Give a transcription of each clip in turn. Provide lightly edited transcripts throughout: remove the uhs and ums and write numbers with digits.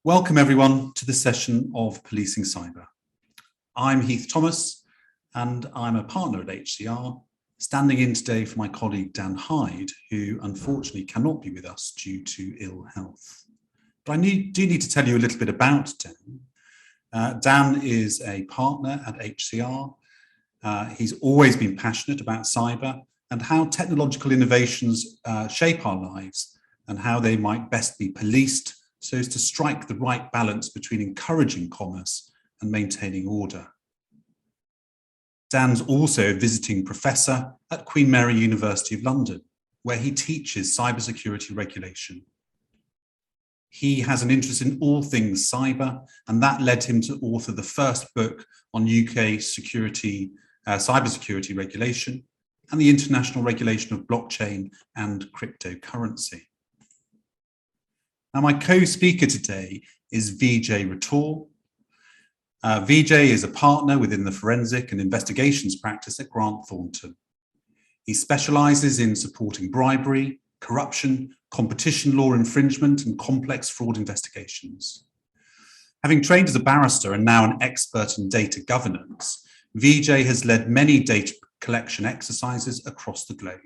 Welcome everyone to this session of Policing Cyber. I'm Heath Thomas and I'm a partner at HCR, standing in today for my colleague Dan Hyde, who unfortunately cannot be with us due to ill health. But I do need to tell you a little bit about Dan. Dan is a partner at HCR. He's always been passionate about cyber and how technological innovations shape our lives and how they might best be policed so as to strike the right balance between encouraging commerce and maintaining order. Dan's also a visiting professor at Queen Mary University of London, where he teaches cybersecurity regulation. He has an interest in all things cyber, and that led him to author the first book on UK cybersecurity regulation and the international regulation of blockchain and cryptocurrency. Now, my co-speaker today is Vijay Rathour. Vijay is a partner within the forensic and investigations practice at Thornton. He specialises in supporting bribery, corruption, competition law infringement, and complex fraud investigations. Having trained as a barrister and now an expert in data governance, Vijay has led many data collection exercises across the globe.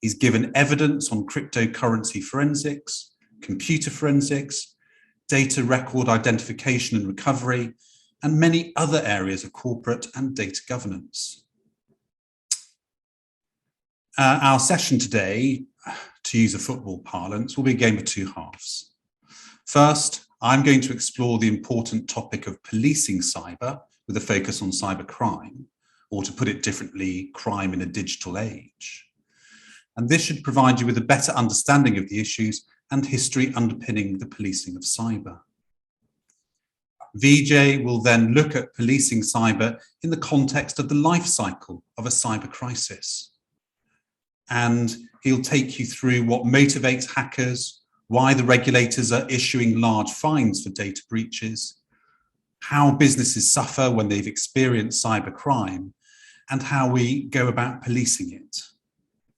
He's given evidence on cryptocurrency forensics, computer forensics, data record identification and recovery, and many other areas of corporate and data governance. Our session today, to use a football parlance, will be a game of two halves. First, I'm going to explore the important topic of policing cyber with a focus on cybercrime, or to put it differently, crime in a digital age. And this should provide you with a better understanding of the issues and history underpinning the policing of cyber. Vijay will then look at policing cyber in the context of the life cycle of a cyber crisis. And he'll take you through what motivates hackers, why the regulators are issuing large fines for data breaches, how businesses suffer when they've experienced cybercrime, and how we go about policing it,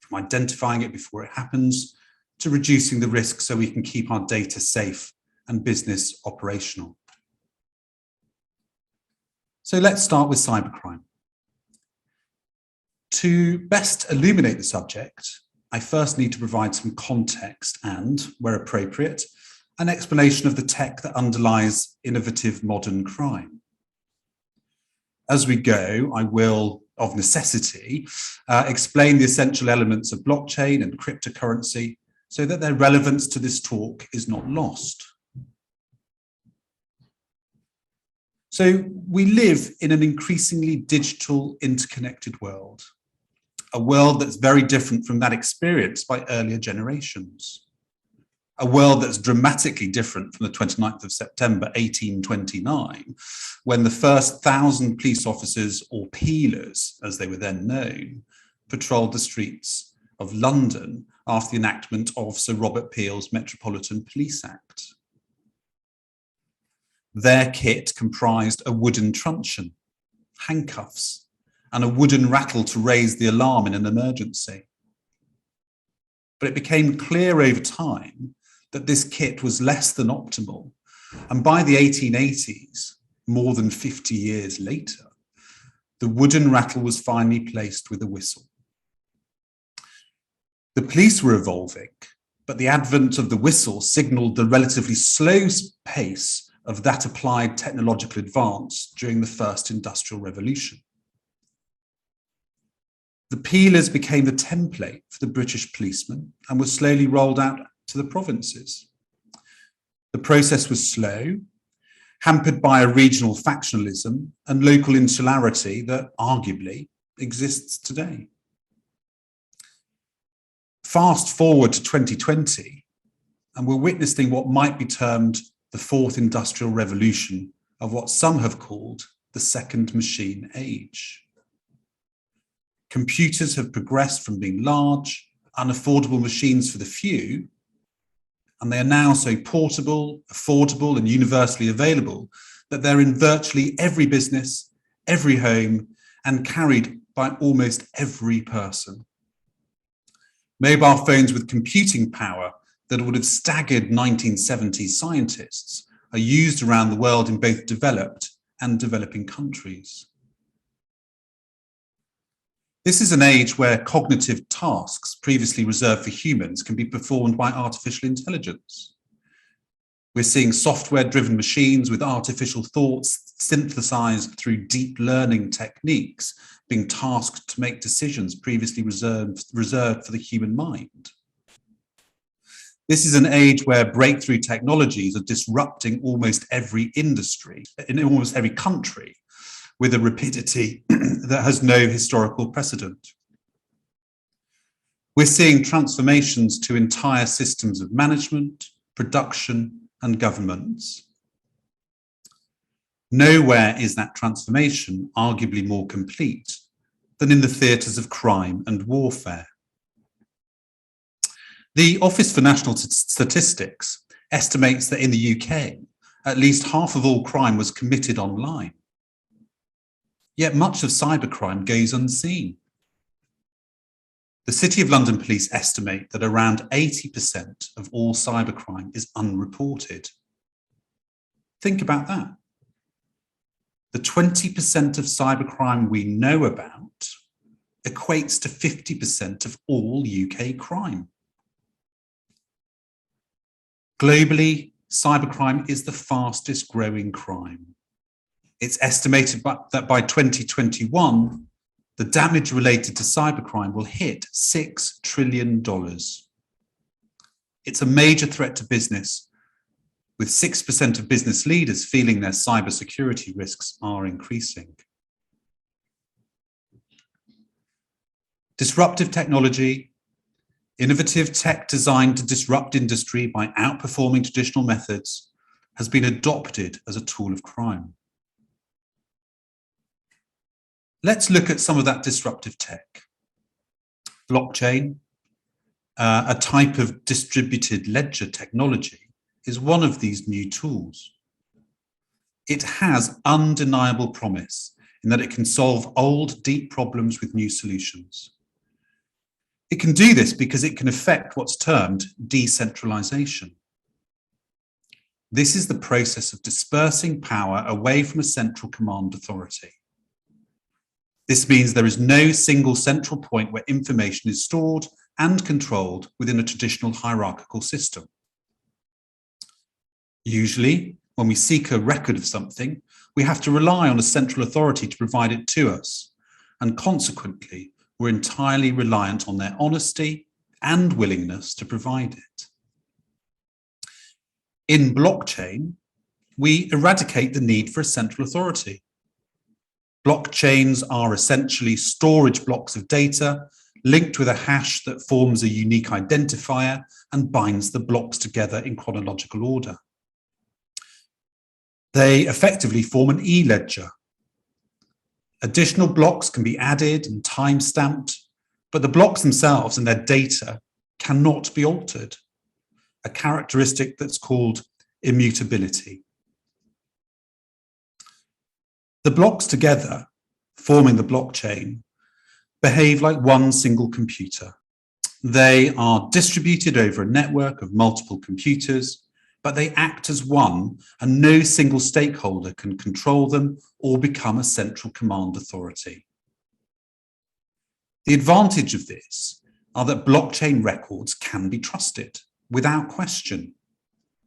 from identifying it before it happens to reducing the risk so we can keep our data safe and business operational. So let's start with cybercrime. To best illuminate the subject, I first need to provide some context and, where appropriate, an explanation of the tech that underlies innovative modern crime. As we go, I will, of necessity, explain the essential elements of blockchain and cryptocurrency so that their relevance to this talk is not lost. So we live in an increasingly digital, interconnected world, a world that's very different from that experienced by earlier generations, a world that's dramatically different from the 29th of September 1829, when the first 1,000 police officers, or peelers, as they were then known, patrolled the streets of London after the enactment of Sir Robert Peel's Metropolitan Police Act. Their kit comprised a wooden truncheon, handcuffs, and a wooden rattle to raise the alarm in an emergency. But it became clear over time that this kit was less than optimal, and by the 1880s, more than 50 years later, the wooden rattle was finally placed with a whistle. The police were evolving, but the advent of the whistle signalled the relatively slow pace of that applied technological advance during the first industrial revolution. The peelers became the template for the British policeman and were slowly rolled out to the provinces. The process was slow, hampered by a regional factionalism and local insularity that arguably exists today. Fast forward to 2020, and we're witnessing what might be termed the fourth industrial revolution of what some have called the second machine age. Computers have progressed from being large, unaffordable machines for the few, and they are now so portable, affordable, and universally available that they're in virtually every business, every home, and carried by almost every person. Mobile phones with computing power that would have staggered 1970s scientists are used around the world in both developed and developing countries. This is an age where cognitive tasks previously reserved for humans can be performed by artificial intelligence. We're seeing software-driven machines with artificial thoughts synthesized through deep learning techniques being tasked to make decisions previously reserved for the human mind. This is an age where breakthrough technologies are disrupting almost every industry, in almost every country, with a rapidity that has no historical precedent. We're seeing transformations to entire systems of management, production, and governments. Nowhere is that transformation arguably more complete than in the theatres of crime and warfare. The Office for National Statistics estimates that in the UK, at least half of all crime was committed online. Yet much of cybercrime goes unseen. The City of London Police estimate that around 80% of all cybercrime is unreported. Think about that. The 20% of cybercrime we know about equates to 50% of all UK crime. Globally, cybercrime is the fastest growing crime. It's estimated that by 2021, the damage related to cybercrime will hit $6 trillion. It's a major threat to business, with 6% of business leaders feeling their cybersecurity risks are increasing. Disruptive technology, innovative tech designed to disrupt industry by outperforming traditional methods, has been adopted as a tool of crime. Let's look at some of that disruptive tech. Blockchain, a type of distributed ledger technology, is one of these new tools. It has undeniable promise in that it can solve old, deep problems with new solutions. It can do this because it can affect what's termed decentralization. This is the process of dispersing power away from a central command authority. This means there is no single central point where information is stored and controlled within a traditional hierarchical system. Usually, when we seek a record of something, we have to rely on a central authority to provide it to us, and consequently, we're entirely reliant on their honesty and willingness to provide it. In blockchain, we eradicate the need for a central authority. Blockchains are essentially storage blocks of data linked with a hash that forms a unique identifier and binds the blocks together in chronological order. They effectively form an e-ledger. Additional blocks can be added and time-stamped, but the blocks themselves and their data cannot be altered, a characteristic that's called immutability. The blocks together, forming the blockchain, behave like one single computer. They are distributed over a network of multiple computers, but they act as one, and no single stakeholder can control them or become a central command authority. The advantage of this are that blockchain records can be trusted without question.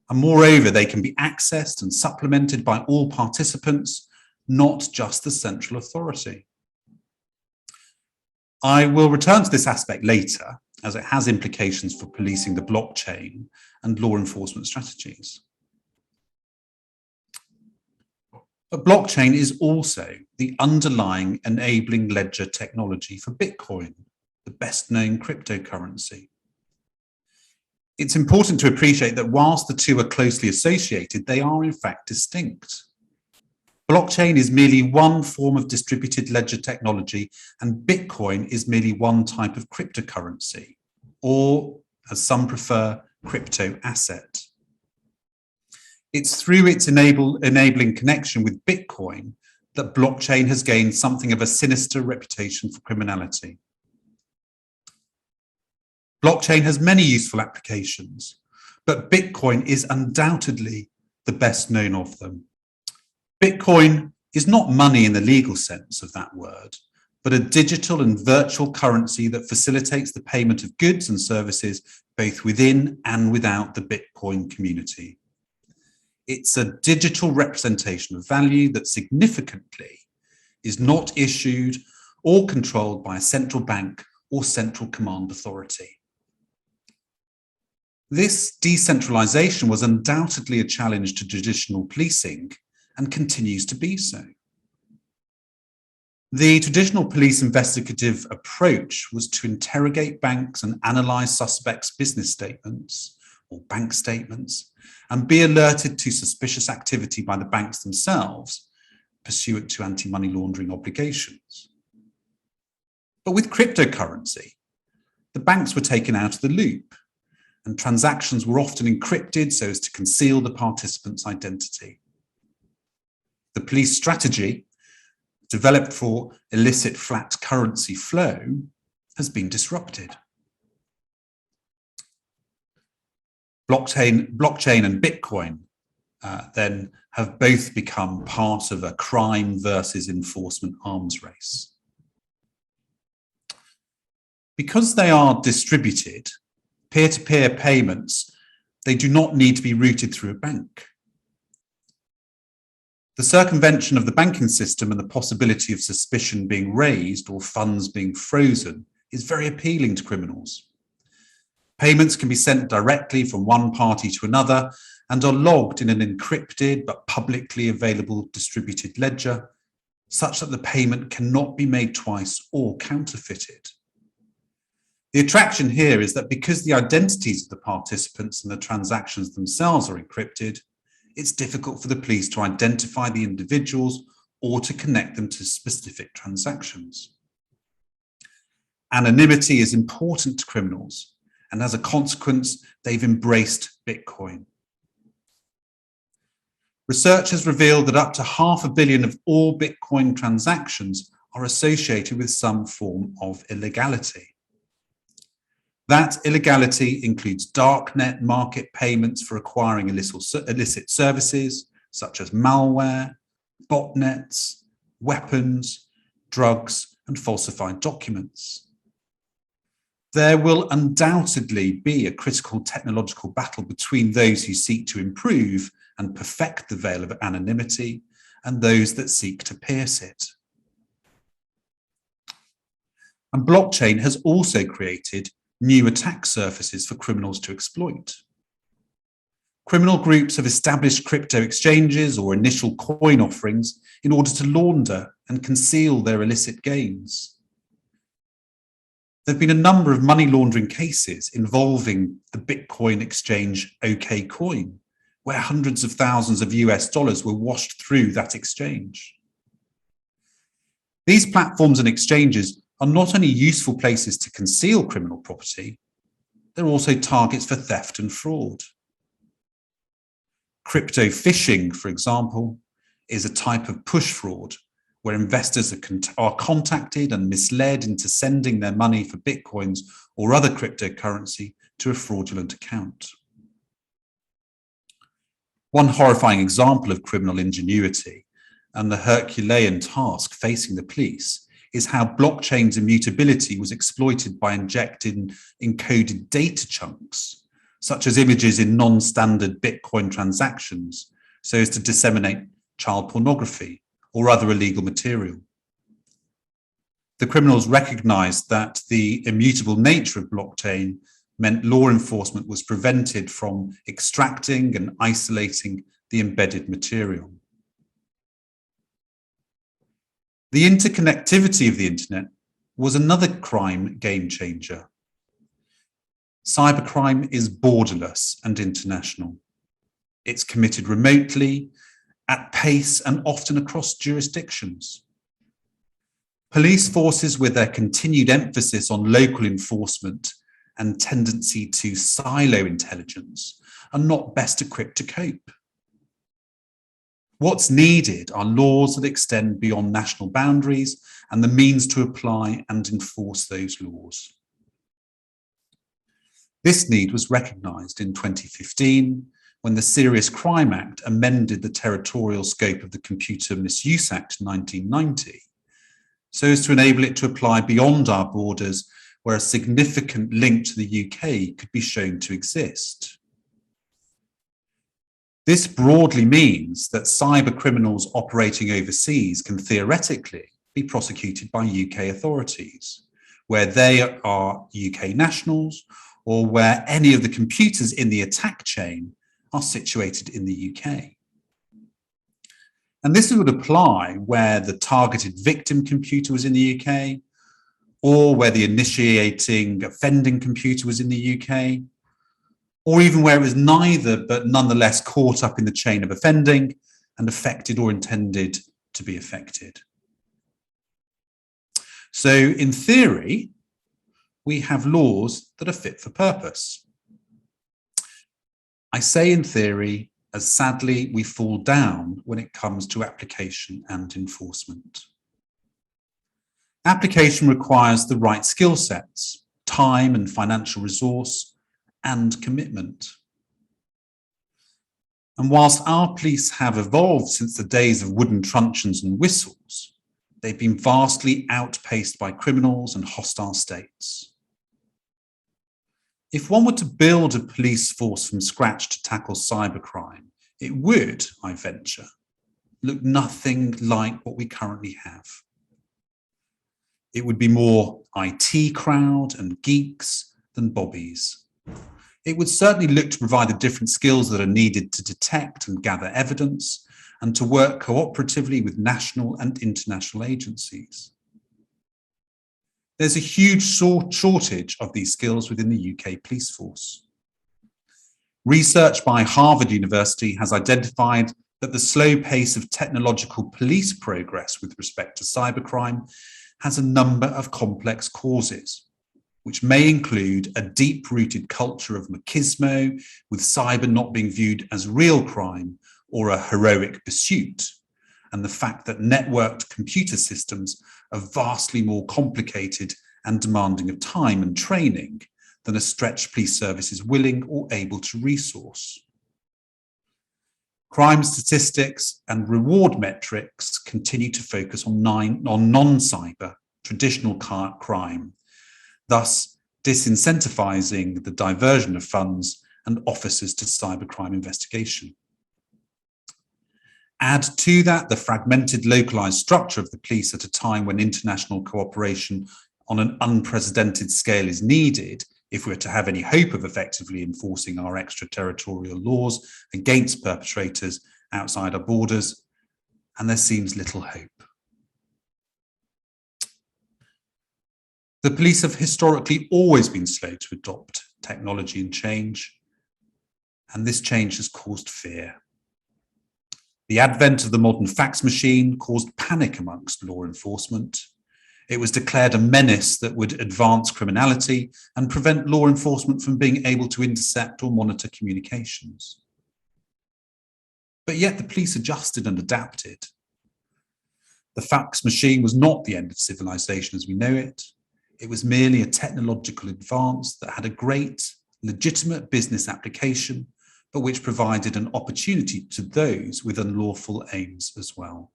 And moreover, they can be accessed and supplemented by all participants, not just the central authority. I will return to this aspect later, as it has implications for policing the blockchain and law enforcement strategies. But blockchain is also the underlying enabling ledger technology for Bitcoin, the best known cryptocurrency. It's important to appreciate that whilst the two are closely associated, they are in fact distinct. Blockchain is merely one form of distributed ledger technology, and Bitcoin is merely one type of cryptocurrency, or, as some prefer, crypto asset. It's through its enabling connection with Bitcoin that blockchain has gained something of a sinister reputation for criminality. Blockchain has many useful applications, but Bitcoin is undoubtedly the best known of them. Bitcoin is not money in the legal sense of that word, but a digital and virtual currency that facilitates the payment of goods and services both within and without the Bitcoin community. It's a digital representation of value that significantly is not issued or controlled by a central bank or central command authority. This decentralization was undoubtedly a challenge to traditional policing and continues to be so. The traditional police investigative approach was to interrogate banks and analyze suspects' business statements or bank statements and be alerted to suspicious activity by the banks themselves pursuant to anti-money laundering obligations. But with cryptocurrency, the banks were taken out of the loop and transactions were often encrypted so as to conceal the participant's identity. The police strategy developed for illicit flat currency flow has been disrupted. Blockchain and Bitcoin then have both become part of a crime versus enforcement arms race. Because they are distributed, peer-to-peer payments, they do not need to be routed through a bank. The circumvention of the banking system and the possibility of suspicion being raised or funds being frozen is very appealing to criminals. Payments can be sent directly from one party to another and are logged in an encrypted but publicly available distributed ledger, such that the payment cannot be made twice or counterfeited. The attraction here is that because the identities of the participants and the transactions themselves are encrypted, it's difficult for the police to identify the individuals or to connect them to specific transactions. Anonymity is important to criminals, and as a consequence, they've embraced Bitcoin. Research has revealed that up to 500 million of all Bitcoin transactions are associated with some form of illegality. That illegality includes darknet market payments for acquiring illicit services, such as malware, botnets, weapons, drugs, and falsified documents. There will undoubtedly be a critical technological battle between those who seek to improve and perfect the veil of anonymity and those that seek to pierce it. And blockchain has also created new attack surfaces for criminals to exploit. Criminal groups have established crypto exchanges or initial coin offerings in order to launder and conceal their illicit gains. There have been a number of money laundering cases involving the Bitcoin exchange OKCoin, where hundreds of thousands of US dollars were washed through that exchange. These platforms and exchanges are not only useful places to conceal criminal property, they're also targets for theft and fraud. Crypto phishing, for example, is a type of push fraud where investors are contacted and misled into sending their money for Bitcoins or other cryptocurrency to a fraudulent account. One horrifying example of criminal ingenuity and the Herculean task facing the police is how blockchain's immutability was exploited by injecting encoded data chunks, such as images in non-standard Bitcoin transactions, so as to disseminate child pornography or other illegal material. The criminals recognized that the immutable nature of blockchain meant law enforcement was prevented from extracting and isolating the embedded material. The interconnectivity of the internet was another crime game changer. Cybercrime is borderless and international. It's committed remotely, at pace, and often across jurisdictions. Police forces, with their continued emphasis on local enforcement and tendency to silo intelligence, are not best equipped to cope. What's needed are laws that extend beyond national boundaries and the means to apply and enforce those laws. This need was recognised in 2015 when the Serious Crime Act amended the territorial scope of the Computer Misuse Act 1990, so as to enable it to apply beyond our borders where a significant link to the UK could be shown to exist. This broadly means that cyber criminals operating overseas can theoretically be prosecuted by UK authorities, where they are UK nationals or where any of the computers in the attack chain are situated in the UK. And this would apply where the targeted victim computer was in the UK, or where the initiating offending computer was in the UK, or even where it was neither but nonetheless caught up in the chain of offending and affected or intended to be affected. So in theory, we have laws that are fit for purpose. I say in theory, as sadly we fall down when it comes to application and enforcement. Application requires the right skill sets, time and financial resource, and commitment. And whilst our police have evolved since the days of wooden truncheons and whistles, they've been vastly outpaced by criminals and hostile states. If one were to build a police force from scratch to tackle cybercrime, it would, I venture, look nothing like what we currently have. It would be more IT crowd and geeks than bobbies. It would certainly look to provide the different skills that are needed to detect and gather evidence and to work cooperatively with national and international agencies. There's a huge shortage of these skills within the UK police force. Research by Harvard University has identified that the slow pace of technological police progress with respect to cybercrime has a number of complex causes, which may include a deep-rooted culture of machismo, with cyber not being viewed as real crime or a heroic pursuit, and the fact that networked computer systems are vastly more complicated and demanding of time and training than a stretched police service is willing or able to resource. Crime statistics and reward metrics continue to focus on non-cyber, traditional crime, thus disincentivizing the diversion of funds and officers to cybercrime investigation. Add to that the fragmented, localized structure of the police at a time when international cooperation on an unprecedented scale is needed if we're to have any hope of effectively enforcing our extraterritorial laws against perpetrators outside our borders, and there seems little hope. The police have historically always been slow to adopt technology and change, and this change has caused fear. The advent of the modern fax machine caused panic amongst law enforcement. It was declared a menace that would advance criminality and prevent law enforcement from being able to intercept or monitor communications. But yet the police adjusted and adapted. The fax machine was not the end of civilization as we know it. It was merely a technological advance that had a great, legitimate business application, but which provided an opportunity to those with unlawful aims as well.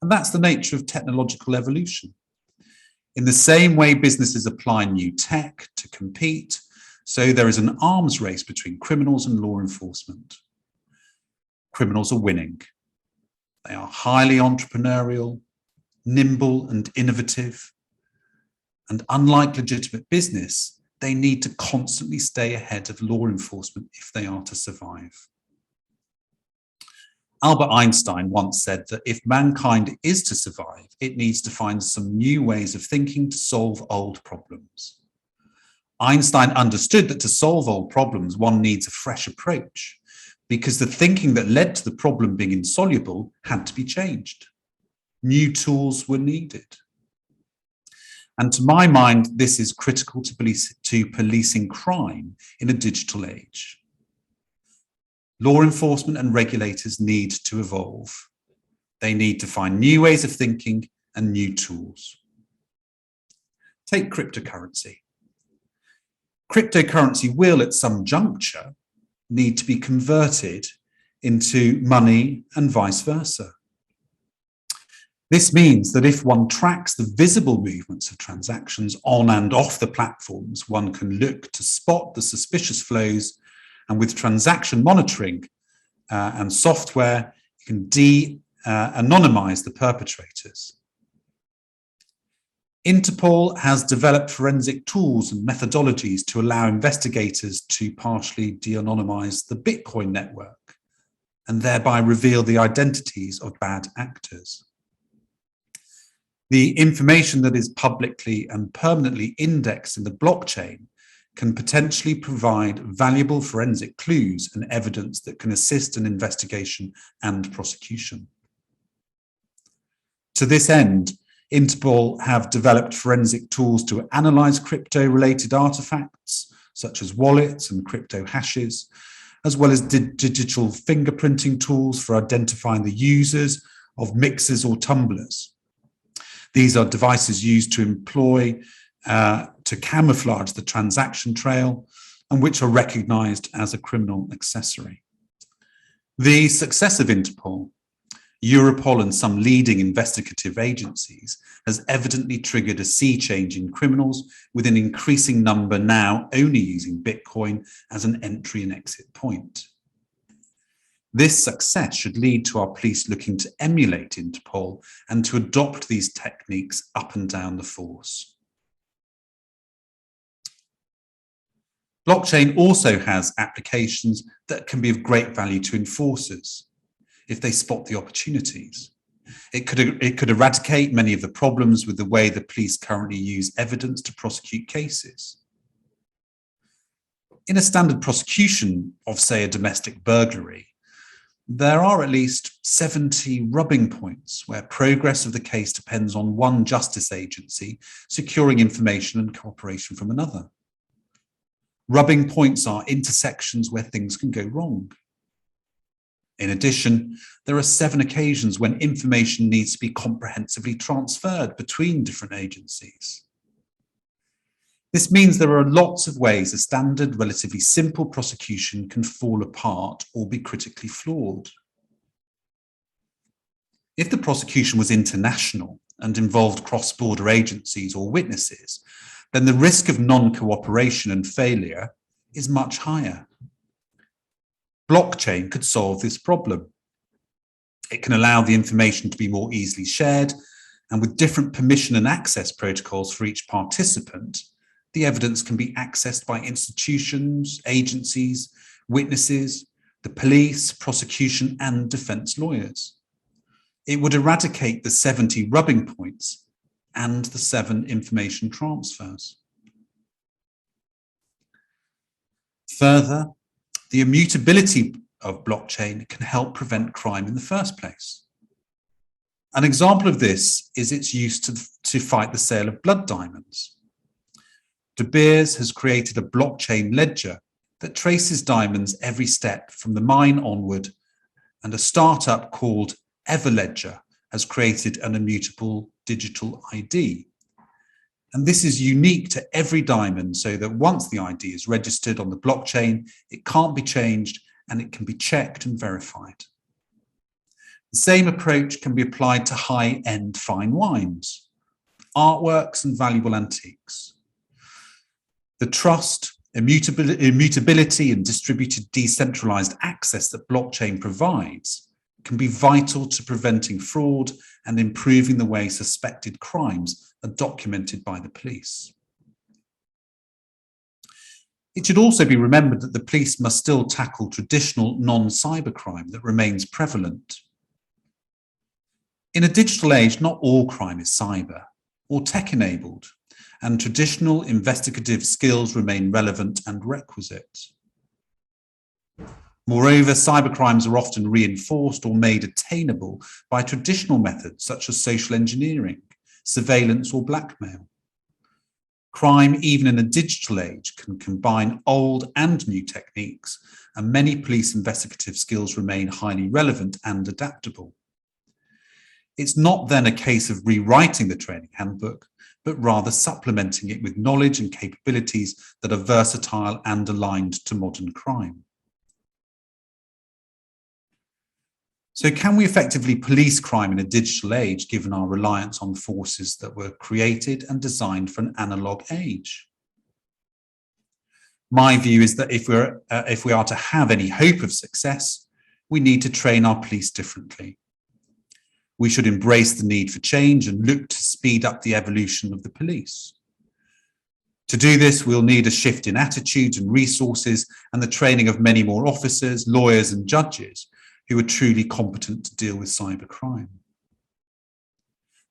And that's the nature of technological evolution. In the same way businesses apply new tech to compete, so there is an arms race between criminals and law enforcement. Criminals are winning. They are highly entrepreneurial, nimble and innovative, and unlike legitimate business, they need to constantly stay ahead of law enforcement if they are to survive. Albert Einstein once said that if mankind is to survive, it needs to find some new ways of thinking to solve old problems. Einstein understood that to solve old problems, one needs a fresh approach, because the thinking that led to the problem being insoluble had to be changed. New tools were needed. And to my mind, this is critical to policing crime in a digital age. Law enforcement and regulators need to evolve. They need to find new ways of thinking and new tools. Take cryptocurrency. Cryptocurrency will, at some juncture, need to be converted into money and vice versa. This means that if one tracks the visible movements of transactions on and off the platforms, one can look to spot the suspicious flows, and with transaction monitoring and software, you can anonymize the perpetrators. Interpol has developed forensic tools and methodologies to allow investigators to partially de-anonymize the Bitcoin network and thereby reveal the identities of bad actors. The information that is publicly and permanently indexed in the blockchain can potentially provide valuable forensic clues and evidence that can assist in investigation and prosecution. To this end, Interpol have developed forensic tools to analyze crypto-related artifacts, such as wallets and crypto hashes, as well as digital fingerprinting tools for identifying the users of mixers or tumblers. These are devices used to to camouflage the transaction trail and which are recognized as a criminal accessory. The success of Interpol, Europol and some leading investigative agencies has evidently triggered a sea change in criminals, with an increasing number now only using Bitcoin as an entry and exit point. This success should lead to our police looking to emulate Interpol and to adopt these techniques up and down the force. Blockchain also has applications that can be of great value to enforcers if they spot the opportunities. It could eradicate many of the problems with the way the police currently use evidence to prosecute cases. In a standard prosecution of, say, a domestic burglary, there are at least 70 rubbing points where progress of the case depends on one justice agency securing information and cooperation from another. Rubbing points are intersections where things can go wrong. In addition, there are 7 occasions when information needs to be comprehensively transferred between different agencies. This means there are lots of ways a standard, relatively simple prosecution can fall apart or be critically flawed. If the prosecution was international and involved cross-border agencies or witnesses, then the risk of non-cooperation and failure is much higher. Blockchain could solve this problem. It can allow the information to be more easily shared, and with different permission and access protocols for each participant, the evidence can be accessed by institutions, agencies, witnesses, the police, prosecution, and defense lawyers. It would eradicate the 70 rubbing points and the 7 information transfers. Further, the immutability of blockchain can help prevent crime in the first place. An example of this is its use to fight the sale of blood diamonds. De Beers has created a blockchain ledger that traces diamonds every step from the mine onward, and a startup called Everledger has created an immutable digital ID. And this is unique to every diamond, so that once the ID is registered on the blockchain, it can't be changed and it can be checked and verified. The same approach can be applied to high-end fine wines, artworks, and valuable antiques. The trust, immutability, and distributed decentralized access that blockchain provides can be vital to preventing fraud and improving the way suspected crimes are documented by the police. It should also be remembered that the police must still tackle traditional non-cybercrime that remains prevalent. In a digital age, not all crime is cyber or tech-enabled, and traditional investigative skills remain relevant and requisite. Moreover, cybercrimes are often reinforced or made attainable by traditional methods such as social engineering, surveillance, or blackmail. Crime, even in a digital age, can combine old and new techniques, and many police investigative skills remain highly relevant and adaptable. It's not then a case of rewriting the training handbook, but rather supplementing it with knowledge and capabilities that are versatile and aligned to modern crime. So can we effectively police crime in a digital age, given our reliance on forces that were created and designed for an analog age? My view is that if we are to have any hope of success, we need to train our police differently. We should embrace the need for change and look to speed up the evolution of the police. To do this, we'll need a shift in attitudes and resources and the training of many more officers, lawyers and judges who are truly competent to deal with cybercrime.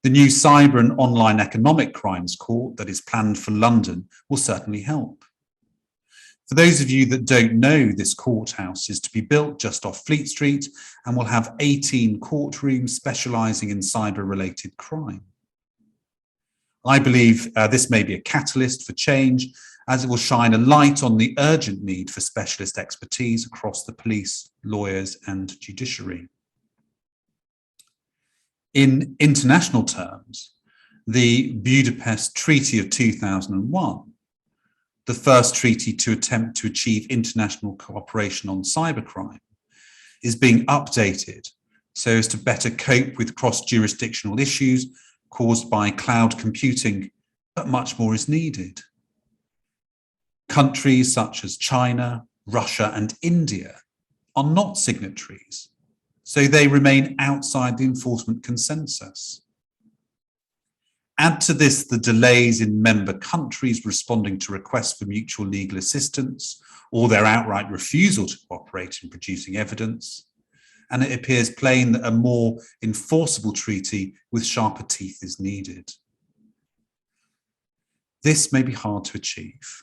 The new Cyber and Online Economic Crimes Court that is planned for London will certainly help. For those of you that don't know, this courthouse is to be built just off Fleet Street and will have 18 courtrooms specialising in cyber-related crime. I believe this may be a catalyst for change, as it will shine a light on the urgent need for specialist expertise across the police, lawyers and judiciary. In international terms, the Budapest Treaty of 2001, the first treaty to attempt to achieve international cooperation on cybercrime, is being updated so as to better cope with cross-jurisdictional issues caused by cloud computing, but much more is needed. Countries such as China, Russia and India are not signatories, so they remain outside the enforcement consensus. Add to this the delays in member countries responding to requests for mutual legal assistance or their outright refusal to cooperate in producing evidence, and it appears plain that a more enforceable treaty with sharper teeth is needed. This may be hard to achieve.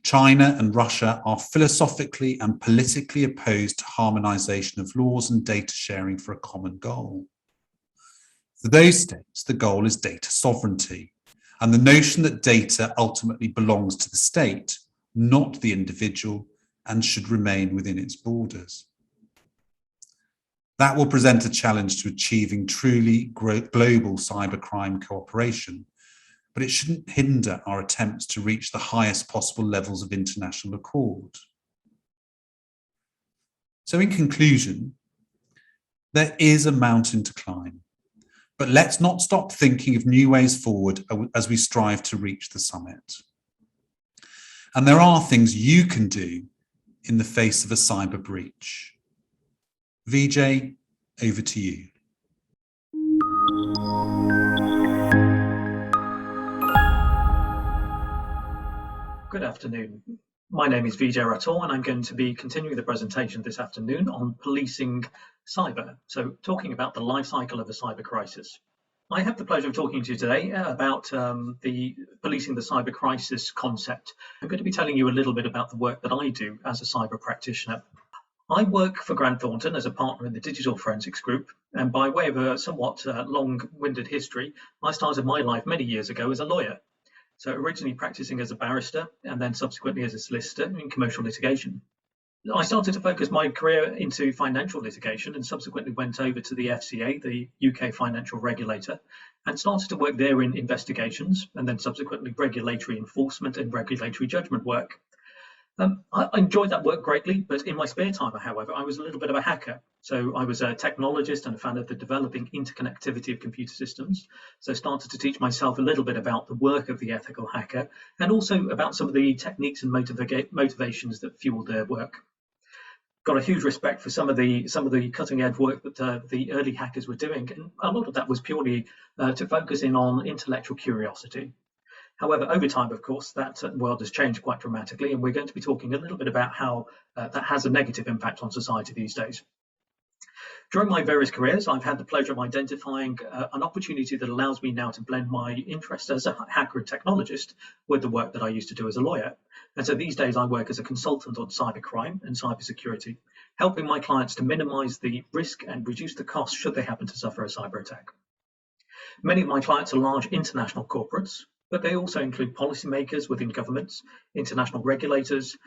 China and Russia are philosophically and politically opposed to harmonization of laws and data sharing for a common goal. For those states, the goal is data sovereignty and the notion that data ultimately belongs to the state, not the individual, and should remain within its borders. That will present a challenge to achieving truly global cybercrime cooperation, but it shouldn't hinder our attempts to reach the highest possible levels of international accord. So in conclusion, there is a mountain to climb, but let's not stop thinking of new ways forward as we strive to reach the summit. And there are things you can do in the face of a cyber breach. Vijay, over to you. Good afternoon. My name is Vijay Rathour and I'm going to be continuing the presentation this afternoon on policing cyber. So talking about the life cycle of a cyber crisis. I have the pleasure of talking to you today about the policing the cyber crisis concept. I'm going to be telling you a little bit about the work that I do as a cyber practitioner. I work for Thornton as a partner in the digital forensics group, and by way of a somewhat long-winded history, I started my life many years ago as a lawyer. So originally practicing as a barrister and then subsequently as a solicitor in commercial litigation. I started to focus my career into financial litigation and subsequently went over to the FCA, the UK financial regulator, and started to work there in investigations and then subsequently regulatory enforcement and regulatory judgment work. I enjoyed that work greatly, but in my spare time, however, I was a little bit of a hacker. So I was a technologist and a fan of the developing interconnectivity of computer systems. So I started to teach myself a little bit about the work of the ethical hacker and also about some of the techniques and motivations that fuel their work. Got a huge respect for some of the cutting edge work that the early hackers were doing, and a lot of that was purely to focus in on intellectual curiosity. However, over time, of course, that world has changed quite dramatically, and we're going to be talking a little bit about how that has a negative impact on society these days. During my various careers, I've had the pleasure of identifying an opportunity that allows me now to blend my interest as a hacker and technologist with the work that I used to do as a lawyer. And so these days I work as a consultant on cybercrime and cybersecurity, helping my clients to minimize the risk and reduce the cost should they happen to suffer a cyber attack. Many of my clients are large international corporates, but they also include policymakers within governments, international regulators,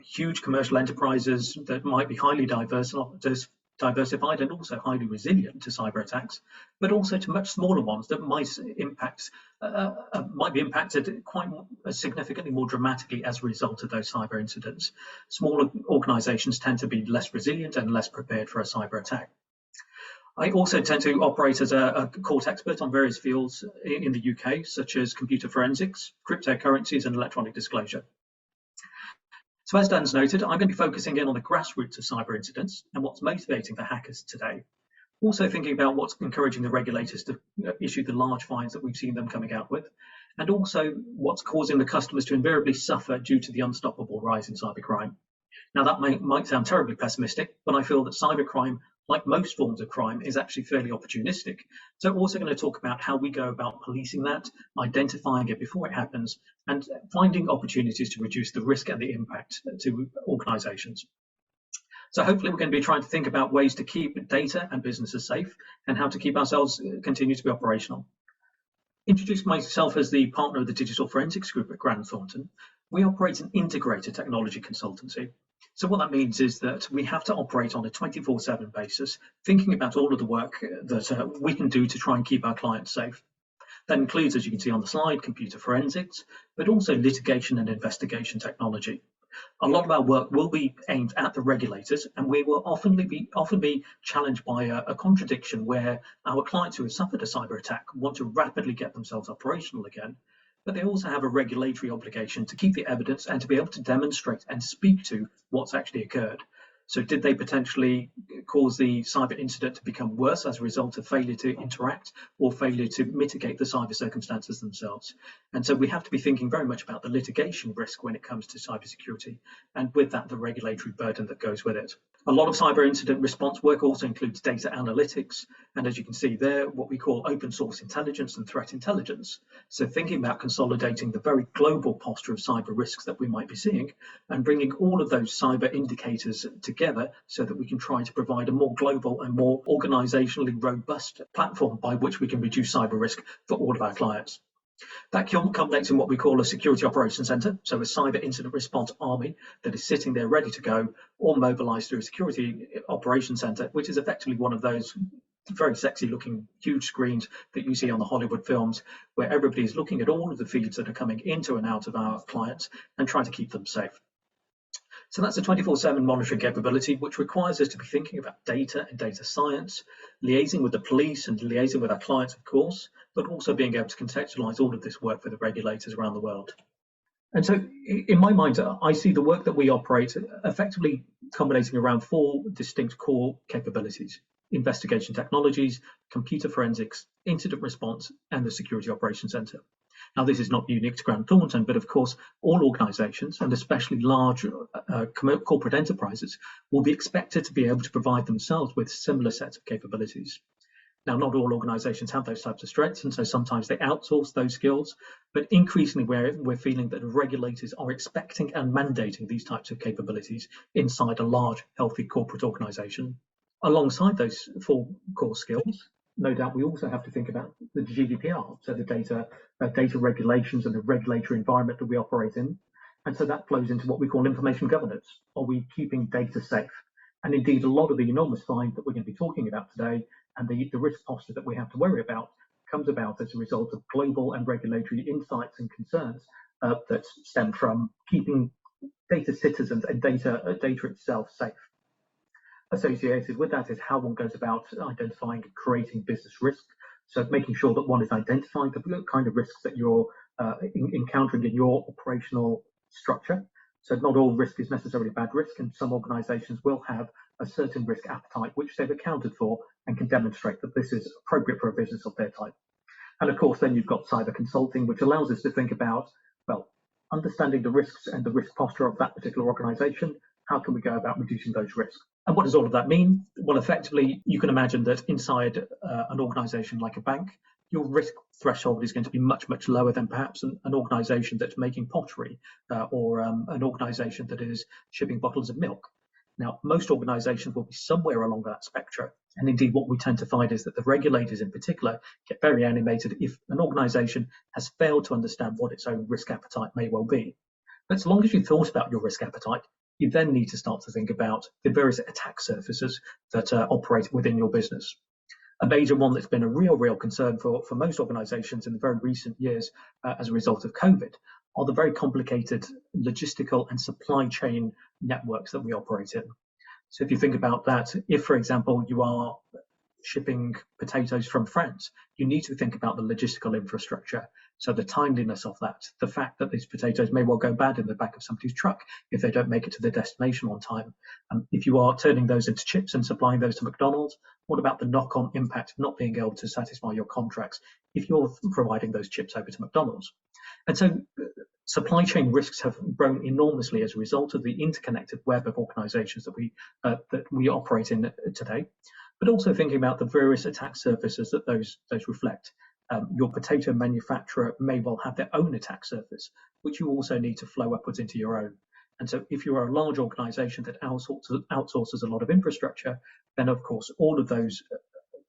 huge commercial enterprises that might be highly diversified and also highly resilient to cyber attacks, but also to much smaller ones that might be impacted quite significantly more dramatically as a result of those cyber incidents. Smaller organizations tend to be less resilient and less prepared for a cyber attack. I also tend to operate as a court expert on various fields in the UK, such as computer forensics, cryptocurrencies, and electronic disclosure. So as Dan's noted, I'm going to be focusing in on the grassroots of cyber incidents and what's motivating the hackers today. Also thinking about what's encouraging the regulators to issue the large fines that we've seen them coming out with, and also what's causing the customers to invariably suffer due to the unstoppable rise in cybercrime. Now that might sound terribly pessimistic, but I feel that cybercrime, like most forms of crime, is actually fairly opportunistic. So we're also going to talk about how we go about policing that, identifying it before it happens, and finding opportunities to reduce the risk and the impact to organizations. So hopefully we're going to be trying to think about ways to keep data and businesses safe and how to keep ourselves continue to be operational. Introduce myself as the partner of the Digital Forensics Group at Thornton. We operate an integrated technology consultancy. So what that means is that we have to operate on a 24/7 basis, thinking about all of the work that we can do to try and keep our clients safe. That includes, as you can see on the slide, computer forensics, but also litigation and investigation technology. A lot of our work will be aimed at the regulators, and we will often be challenged by a contradiction where our clients who have suffered a cyber attack want to rapidly get themselves operational again, but they also have a regulatory obligation to keep the evidence and to be able to demonstrate and speak to what's actually occurred. So did they potentially cause the cyber incident to become worse as a result of failure to interact or failure to mitigate the cyber circumstances themselves? And so we have to be thinking very much about the litigation risk when it comes to cybersecurity, and with that, the regulatory burden that goes with it. A lot of cyber incident response work also includes data analytics, and as you can see there, what we call open source intelligence and threat intelligence. So thinking about consolidating the very global posture of cyber risks that we might be seeing and bringing all of those cyber indicators together so that we can try to provide a more global and more organizationally robust platform by which we can reduce cyber risk for all of our clients. That culminates in what we call a security operations center, so a cyber incident response army that is sitting there ready to go, or mobilized through a security operations center, which is effectively one of those very sexy looking huge screens that you see on the Hollywood films, where everybody is looking at all of the feeds that are coming into and out of our clients and trying to keep them safe. So that's a 24/7 monitoring capability, which requires us to be thinking about data and data science, liaising with the police and liaising with our clients, of course, but also being able to contextualize all of this work for the regulators around the world. And so in my mind, I see the work that we operate effectively culminating around 4 distinct core capabilities: investigation technologies, computer forensics, incident response, and the security operations center. Now, this is not unique to Thornton, but of course, all organizations, and especially large corporate enterprises, will be expected to be able to provide themselves with similar sets of capabilities. Now, not all organizations have those types of strengths, and so sometimes they outsource those skills, but increasingly we're feeling that regulators are expecting and mandating these types of capabilities inside a large, healthy corporate organization. Alongside those 4 core skills, no doubt we also have to think about the GDPR, so the data regulations and the regulatory environment that we operate in. And so that flows into what we call information governance. Are we keeping data safe? And indeed, a lot of the enormous fines that we're going to be talking about today and the risk posture that we have to worry about comes about as a result of global and regulatory insights and concerns that stem from keeping data citizens and data itself safe. Associated with that is how one goes about identifying and creating business risk. So making sure that one is identifying the kind of risks that you're encountering in your operational structure. So not all risk is necessarily bad risk, and some organizations will have a certain risk appetite which they've accounted for and can demonstrate that this is appropriate for a business of their type. And of course, then you've got cyber consulting, which allows us to think about, well, understanding the risks and the risk posture of that particular organization. How can we go about reducing those risks? And what does all of that mean? Well, effectively, you can imagine that inside an organization like a bank, your risk threshold is going to be much, much lower than perhaps an organization that's making pottery or an organization that is shipping bottles of milk. Now, most organizations will be somewhere along that spectrum. And indeed, what we tend to find is that the regulators in particular get very animated if an organization has failed to understand what its own risk appetite may well be. But as long as you've thought about your risk appetite, you then need to start to think about the various attack surfaces that operate within your business. A major one that's been a real concern for most organizations in the very recent years as a result of COVID are the very complicated logistical and supply chain networks that we operate in. So if you think about that, if, for example, you are shipping potatoes from France, you need to think about the logistical infrastructure. So the timeliness of that, the fact that these potatoes may well go bad in the back of somebody's truck if they don't make it to their destination on time. If you are turning those into chips and supplying those to McDonald's, what about the knock-on impact of not being able to satisfy your contracts if you're providing those chips over to McDonald's? And so supply chain risks have grown enormously as a result of the interconnected web of organizations that we operate in today, but also thinking about the various attack surfaces that those reflect. Your potato manufacturer may well have their own attack surface, which you also need to flow upwards into your own. And so if you are a large organization that outsources a lot of infrastructure, then of course all of those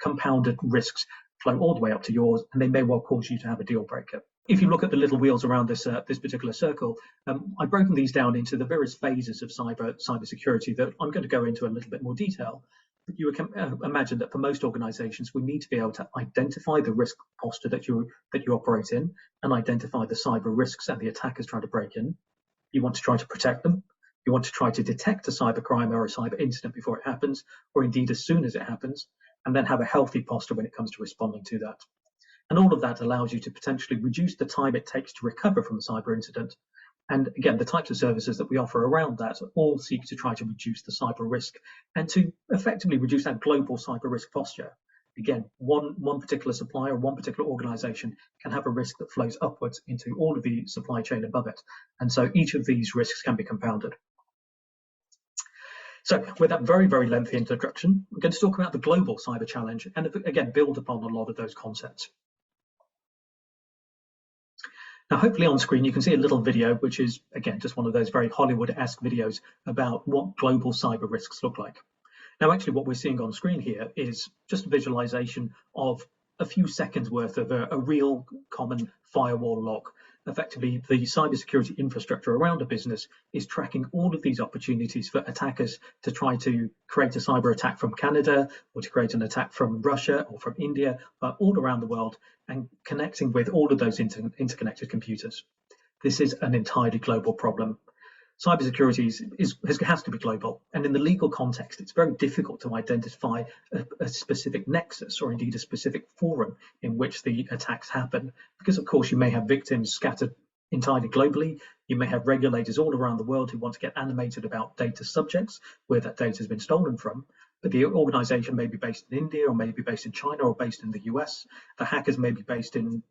compounded risks flow all the way up to yours, and they may well cause you to have a deal breaker. If you look at the little wheels around this particular circle, I've broken these down into the various phases of cybersecurity that I'm going to go into a little bit more detail. But you can imagine that for most organizations, we need to be able to identify the risk posture that you operate in and identify the cyber risks and the attackers trying to break in. You want to try to protect them. You want to try to detect a cybercrime or a cyber incident before it happens, or indeed as soon as it happens, and then have a healthy posture when it comes to responding to that. And all of that allows you to potentially reduce the time it takes to recover from a cyber incident. And again, the types of services that we offer around that all seek to try to reduce the cyber risk and to effectively reduce that global cyber risk posture. Again, one particular supplier, one particular organization can have a risk that flows upwards into all of the supply chain above it. And so each of these risks can be compounded. So with that very, very lengthy introduction, we're going to talk about the global cyber challenge and again, build upon a lot of those concepts. Now, hopefully on screen, you can see a little video, which is, again, just one of those very Hollywood-esque videos about what global cyber risks look like. Now, actually, what we're seeing on screen here is just a visualization of a few seconds worth of a real common firewall log. Effectively, the cybersecurity infrastructure around a business is tracking all of these opportunities for attackers to try to create a cyber attack from Canada or to create an attack from Russia or from India, all around the world, and connecting with all of those interconnected computers. This is an entirely global problem. Cybersecurity has to be global, and in the legal context, it's very difficult to identify a specific nexus or indeed a specific forum in which the attacks happen, because of course you may have victims scattered entirely globally. You may have regulators all around the world who want to get animated about data subjects where that data has been stolen from, but the organization may be based in India or may be based in China or based in the US. The hackers may be based in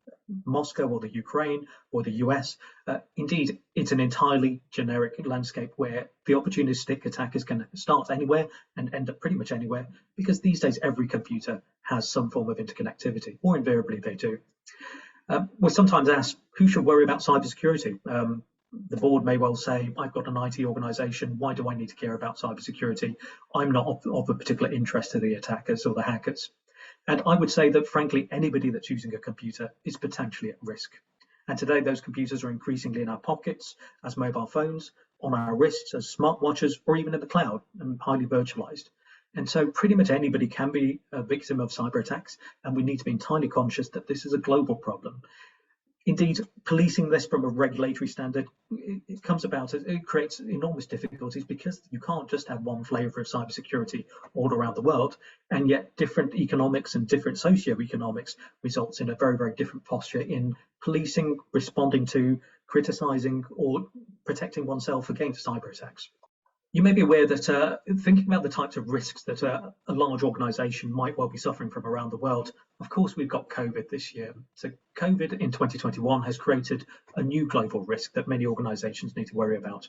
Moscow or the Ukraine or the US. Indeed, it's an entirely generic landscape where the opportunistic attackers can start anywhere and end up pretty much anywhere, because these days every computer has some form of interconnectivity, or invariably they do. We're sometimes asked, who should worry about cybersecurity? The board may well say, I've got an IT organization, why do I need to care about cybersecurity? I'm not of a particular interest to the attackers or the hackers. And I would say that, frankly, anybody that's using a computer is potentially at risk. And today, those computers are increasingly in our pockets, as mobile phones, on our wrists, as smartwatches, or even in the cloud, and highly virtualized. And so pretty much anybody can be a victim of cyber attacks, and we need to be entirely conscious that this is a global problem. Indeed, policing this from a regulatory standard, it comes about, it creates enormous difficulties, because you can't just have one flavor of cybersecurity all around the world, and yet different economics and different socioeconomics results in a very, very different posture in policing, responding to, criticizing, or protecting oneself against cyber attacks. You may be aware that thinking about the types of risks that a large organization might well be suffering from around the world, of course, we've got COVID this year. So COVID in 2021 has created a new global risk that many organizations need to worry about.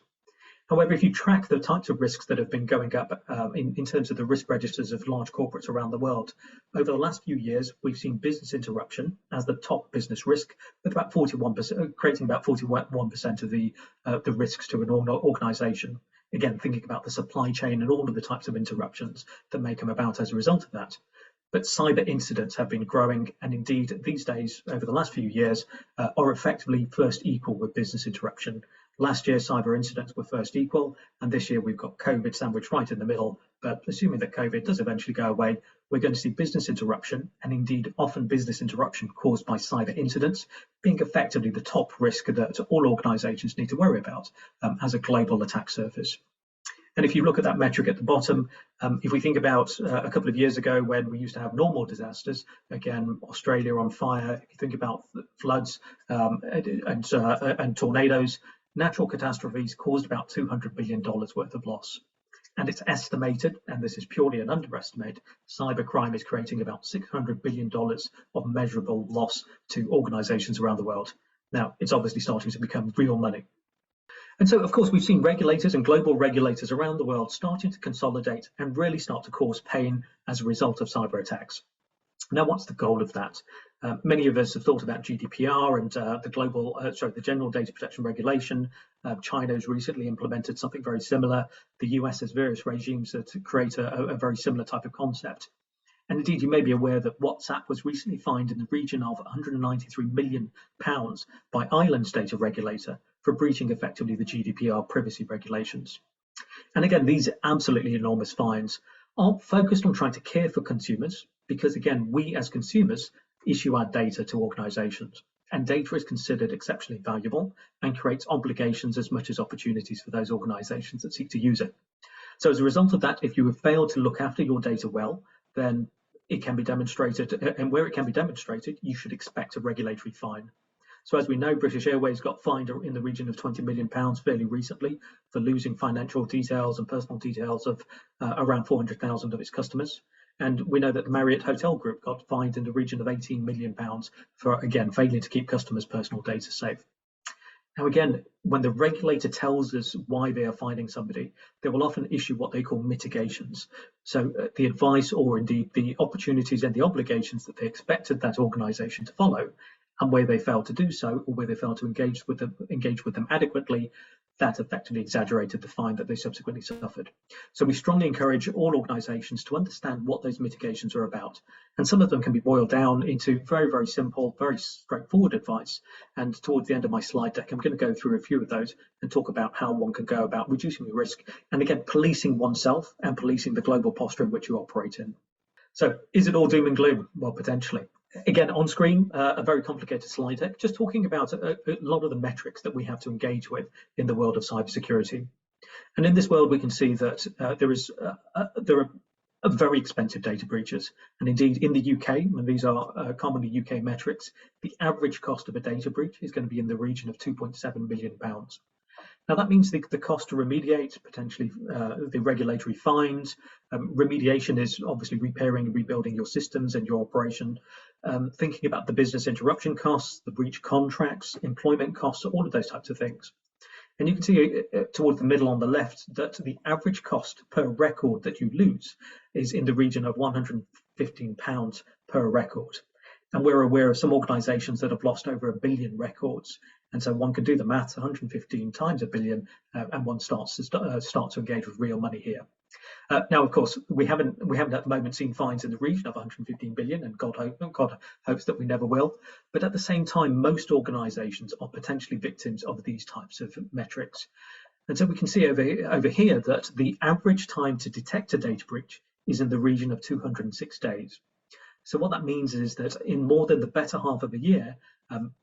However, if you track the types of risks that have been going up in terms of the risk registers of large corporates around the world, over the last few years, we've seen business interruption as the top business risk, with about 41%, creating about 41% of the risks to an organization. Again, thinking about the supply chain and all of the types of interruptions that may come about as a result of that. But cyber incidents have been growing, and indeed these days, over the last few years, are effectively first equal with business interruption. Last year, cyber incidents were first equal, and this year we've got COVID sandwiched right in the middle. But assuming that COVID does eventually go away, we're going to see business interruption, and indeed often business interruption caused by cyber incidents, being effectively the top risk that all organizations need to worry about as a global attack surface. And if you look at that metric at the bottom, if we think about a couple of years ago when we used to have normal disasters, again, Australia on fire, if you think about floods and tornadoes, natural catastrophes caused about $200 billion worth of loss. And it's estimated, and this is purely an underestimate, cybercrime is creating about $600 billion of measurable loss to organizations around the world. Now, it's obviously starting to become real money. And so, of course, we've seen regulators and global regulators around the world starting to consolidate and really start to cause pain as a result of cyber attacks. Now, what's the goal of that? Many of us have thought about GDPR and the General Data Protection Regulation. China has recently implemented something very similar. The US has various regimes to create a very similar type of concept. And indeed, you may be aware that WhatsApp was recently fined in the region of £193 million by Ireland's data regulator for breaching effectively the GDPR privacy regulations. And again, these absolutely enormous fines are focused on trying to care for consumers because, again, we as consumers issue our data to organizations, and data is considered exceptionally valuable and creates obligations as much as opportunities for those organizations that seek to use it. So as a result of that, if you have failed to look after your data well, then it can be demonstrated, and where it can be demonstrated, you should expect a regulatory fine. So as we know, British Airways got fined in the region of £20 million fairly recently for losing financial details and personal details of around 400,000 of its customers. And we know that the Marriott Hotel Group got fined in the region of £18 million for, again, failing to keep customers' personal data safe. Now, again, when the regulator tells us why they are fining somebody, they will often issue what they call mitigations. So the advice or indeed the opportunities and the obligations that they expected that organization to follow, and where they failed to do so, or where they failed to engage with them adequately, that effectively exaggerated the fine that they subsequently suffered. So we strongly encourage all organizations to understand what those mitigations are about. And some of them can be boiled down into very, very simple, very straightforward advice. And towards the end of my slide deck, I'm going to go through a few of those and talk about how one can go about reducing the risk. And again, policing oneself and policing the global posture in which you operate in. So is it all doom and gloom? Well, potentially. Again, on screen, a very complicated slide deck, just talking about a lot of the metrics that we have to engage with in the world of cybersecurity. And in this world, we can see that there are very expensive data breaches. And indeed, in the UK, and these are commonly UK metrics, the average cost of a data breach is going to be in the region of £2.7 million. Now, that means the cost to remediate, potentially the regulatory fines. Remediation is obviously repairing and rebuilding your systems and your operation. Thinking about the business interruption costs, the breach contracts, employment costs, all of those types of things. And you can see towards the middle on the left that the average cost per record that you lose is in the region of £115 per record. And we're aware of some organizations that have lost over 1 billion records. And so one can do the maths, 115 times 1 billion, and one starts to engage with real money here. Now, of course, we haven't at the moment seen fines in the region of 115 billion, and God hopes that we never will. But at the same time, most organizations are potentially victims of these types of metrics. And so we can see over here that the average time to detect a data breach is in the region of 206 days. So what that means is that in more than the better half of a year,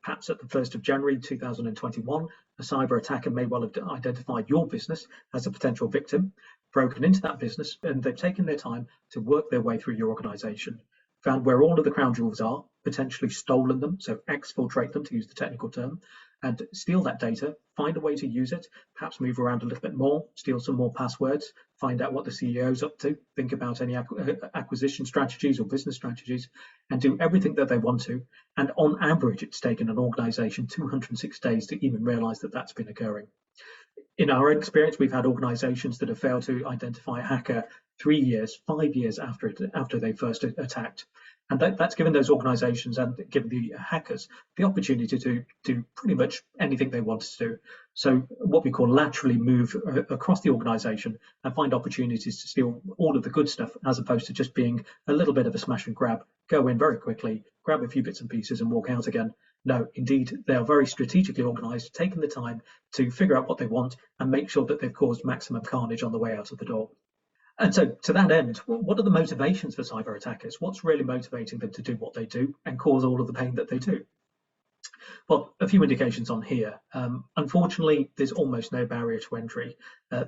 perhaps at the 1st of January 2021, a cyber attacker may well have identified your business as a potential victim, broken into that business, and they've taken their time to work their way through your organization, found where all of the crown jewels are, potentially stolen them, so exfiltrate them to use the technical term, and steal that data, find a way to use it, perhaps move around a little bit more, steal some more passwords, find out what the CEO's up to, think about any acquisition strategies or business strategies, and do everything that they want to. And on average, it's taken an organization 206 days to even realize that that's been occurring. In our experience, we've had organizations that have failed to identify a hacker 3 years, 5 years after they first attacked. And that's given those organizations and given the hackers the opportunity to do pretty much anything they wanted to do. So what we call laterally move across the organization and find opportunities to steal all of the good stuff, as opposed to just being a little bit of a smash and grab, go in very quickly, grab a few bits and pieces and walk out again. No, indeed, they are very strategically organized, taking the time to figure out what they want and make sure that they've caused maximum carnage on the way out of the door. And so to that end, what are the motivations for cyber attackers? What's really motivating them to do what they do and cause all of the pain that they do? Well, a few indications on here. Unfortunately, there's almost no barrier to entry.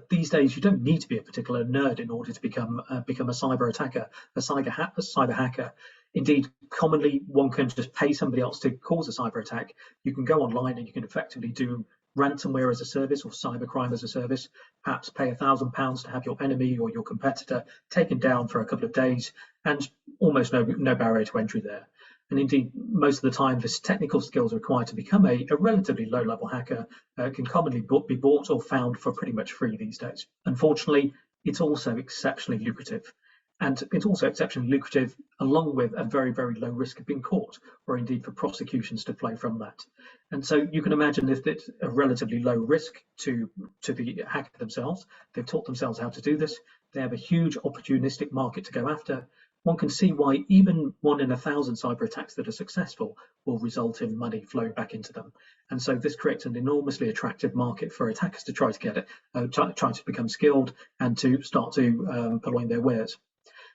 These days, you don't need to be a particular nerd in order to become a cyber attacker, a cyber hacker. Indeed, commonly one can just pay somebody else to cause a cyber attack. You can go online and you can effectively do ransomware as a service or cybercrime as a service, perhaps pay £1,000 to have your enemy or your competitor taken down for a couple of days, and almost no barrier to entry there. And indeed, most of the time, this technical skills required to become a relatively low-level hacker can commonly be bought or found for pretty much free these days. Unfortunately, it's also exceptionally lucrative. And it's also exceptionally lucrative along with a very, very low risk of being caught, or indeed for prosecutions to flow from that. And so you can imagine if it's a relatively low risk to the hacker themselves, they've taught themselves how to do this, they have a huge opportunistic market to go after. One can see why even 1 in 1,000 cyber attacks that are successful will result in money flowing back into them. And so this creates an enormously attractive market for attackers to try to get it, try to become skilled and to start to purloin their wares.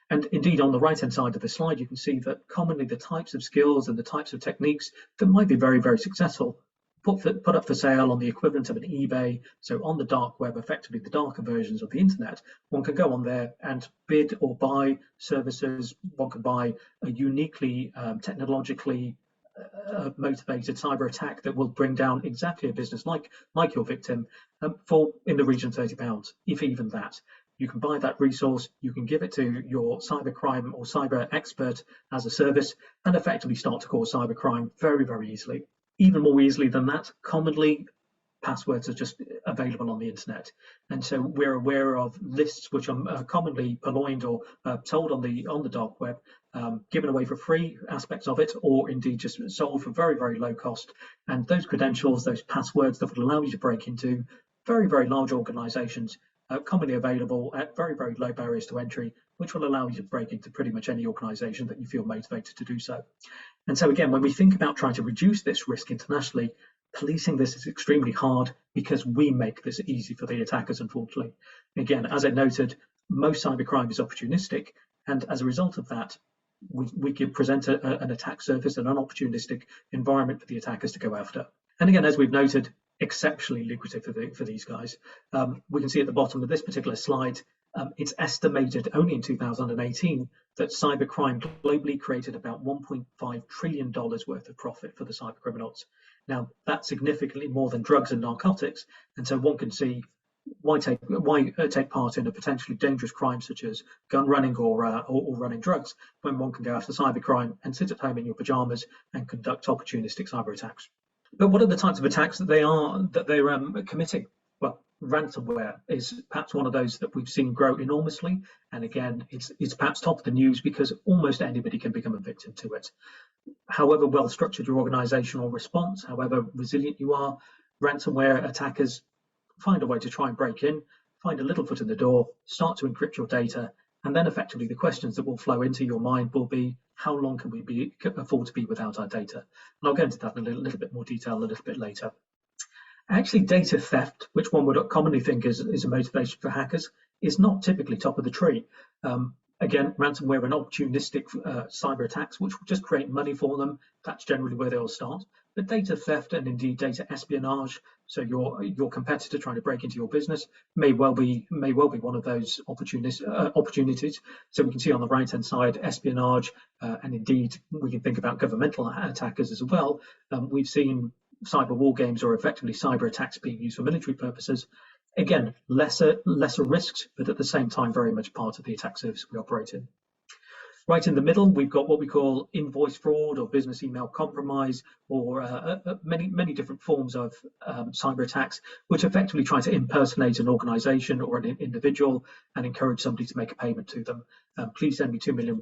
And indeed, on the right-hand side of the slide, you can see that commonly the types of skills and the types of techniques that might be very, very successful put up for sale on the equivalent of an eBay. So on the dark web, effectively the darker versions of the internet, one can go on there and bid or buy services. One can buy a uniquely technologically motivated cyber attack that will bring down exactly a business like your victim for in the region of £30, if even that. You can buy that resource, you can give it to your cybercrime or cyber expert as a service, and effectively start to cause cybercrime very, very easily. Even more easily than that, commonly passwords are just available on the internet. And so we're aware of lists which are commonly purloined or sold on the dark web, given away for free, aspects of it, or indeed just sold for very, very low cost. And those credentials, those passwords that would allow you to break into very, very large organizations, commonly available at very, very low barriers to entry, which will allow you to break into pretty much any organization that you feel motivated to do so. And so again, when we think about trying to reduce this risk internationally, policing this is extremely hard because we make this easy for the attackers, unfortunately. Again, as I noted, most cybercrime is opportunistic, and as a result of that, we can present an attack surface and an opportunistic environment for the attackers to go after. And again, as we've noted, exceptionally lucrative for these guys. We can see at the bottom of this particular slide, it's estimated only in 2018 that cybercrime globally created about $1.5 trillion worth of profit for the cyber criminals. Now, that's significantly more than drugs and narcotics, and so one can see why take part in a potentially dangerous crime such as gun running or running drugs when one can go after cybercrime and sit at home in your pajamas and conduct opportunistic cyber attacks. But what are the types of attacks that they're committing? Well, ransomware is perhaps one of those that we've seen grow enormously. And again, it's perhaps top of the news because almost anybody can become a victim to it. However well structured your organizational response, however resilient you are, ransomware attackers find a way to try and break in, find a little foot in the door, start to encrypt your data, and then effectively the questions that will flow into your mind will be, how long can we afford to be without our data? And I'll go into that in a little bit more detail a little bit later. Actually, data theft, which one would commonly think is a motivation for hackers, is not typically top of the tree. Again, ransomware and opportunistic cyber attacks, which will just create money for them. That's generally where they'll start. But data theft and indeed data espionage, so your competitor trying to break into your business, may well be one of those opportunities. So we can see on the right-hand side espionage, and indeed we can think about governmental attackers as well. We've seen cyber war games or effectively cyber attacks being used for military purposes. Again, lesser risks, but at the same time very much part of the attack service we operate in. Right in the middle, we've got what we call invoice fraud or business email compromise, or many different forms of cyber attacks, which effectively try to impersonate an organization or an individual and encourage somebody to make a payment to them. Please send me £2 million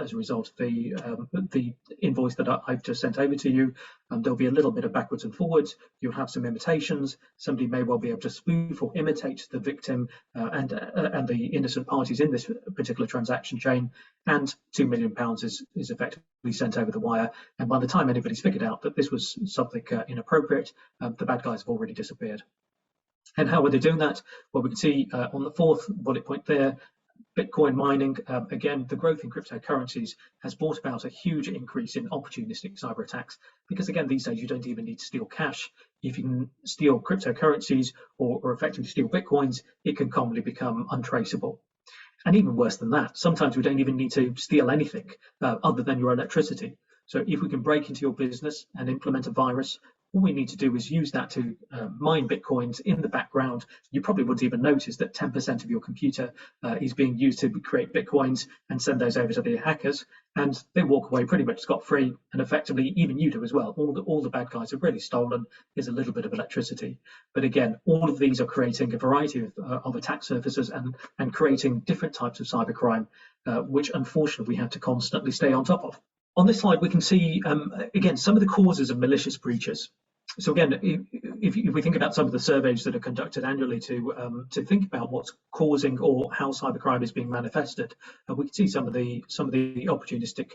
as a result of the invoice that I've just sent over to you. There'll be a little bit of backwards and forwards. You'll have some imitations. Somebody may well be able to spoof or imitate the victim and the innocent parties in this particular transaction chain, and £2 million is effectively sent over the wire. And by the time anybody's figured out that this was something inappropriate, the bad guys have already disappeared. And how are they doing that? Well, we can see on the fourth bullet point there, Bitcoin mining, again, the growth in cryptocurrencies has brought about a huge increase in opportunistic cyber attacks because, again, these days you don't even need to steal cash. If you can steal cryptocurrencies or effectively steal Bitcoins, it can commonly become untraceable. And even worse than that, sometimes we don't even need to steal anything other than your electricity. So if we can break into your business and implement a virus, all we need to do is use that to mine Bitcoins in the background. You probably wouldn't even notice that 10% of your computer is being used to create Bitcoins and send those over to the hackers. And they walk away pretty much scot-free. And effectively, even you do as well. All the bad guys have really stolen is a little bit of electricity. But again, all of these are creating a variety of attack surfaces and creating different types of cybercrime, which unfortunately we have to constantly stay on top of. On this slide, we can see, again, some of the causes of malicious breaches. So again, if we think about some of the surveys that are conducted annually to think about what's causing or how cybercrime is being manifested, we can see some of the opportunistic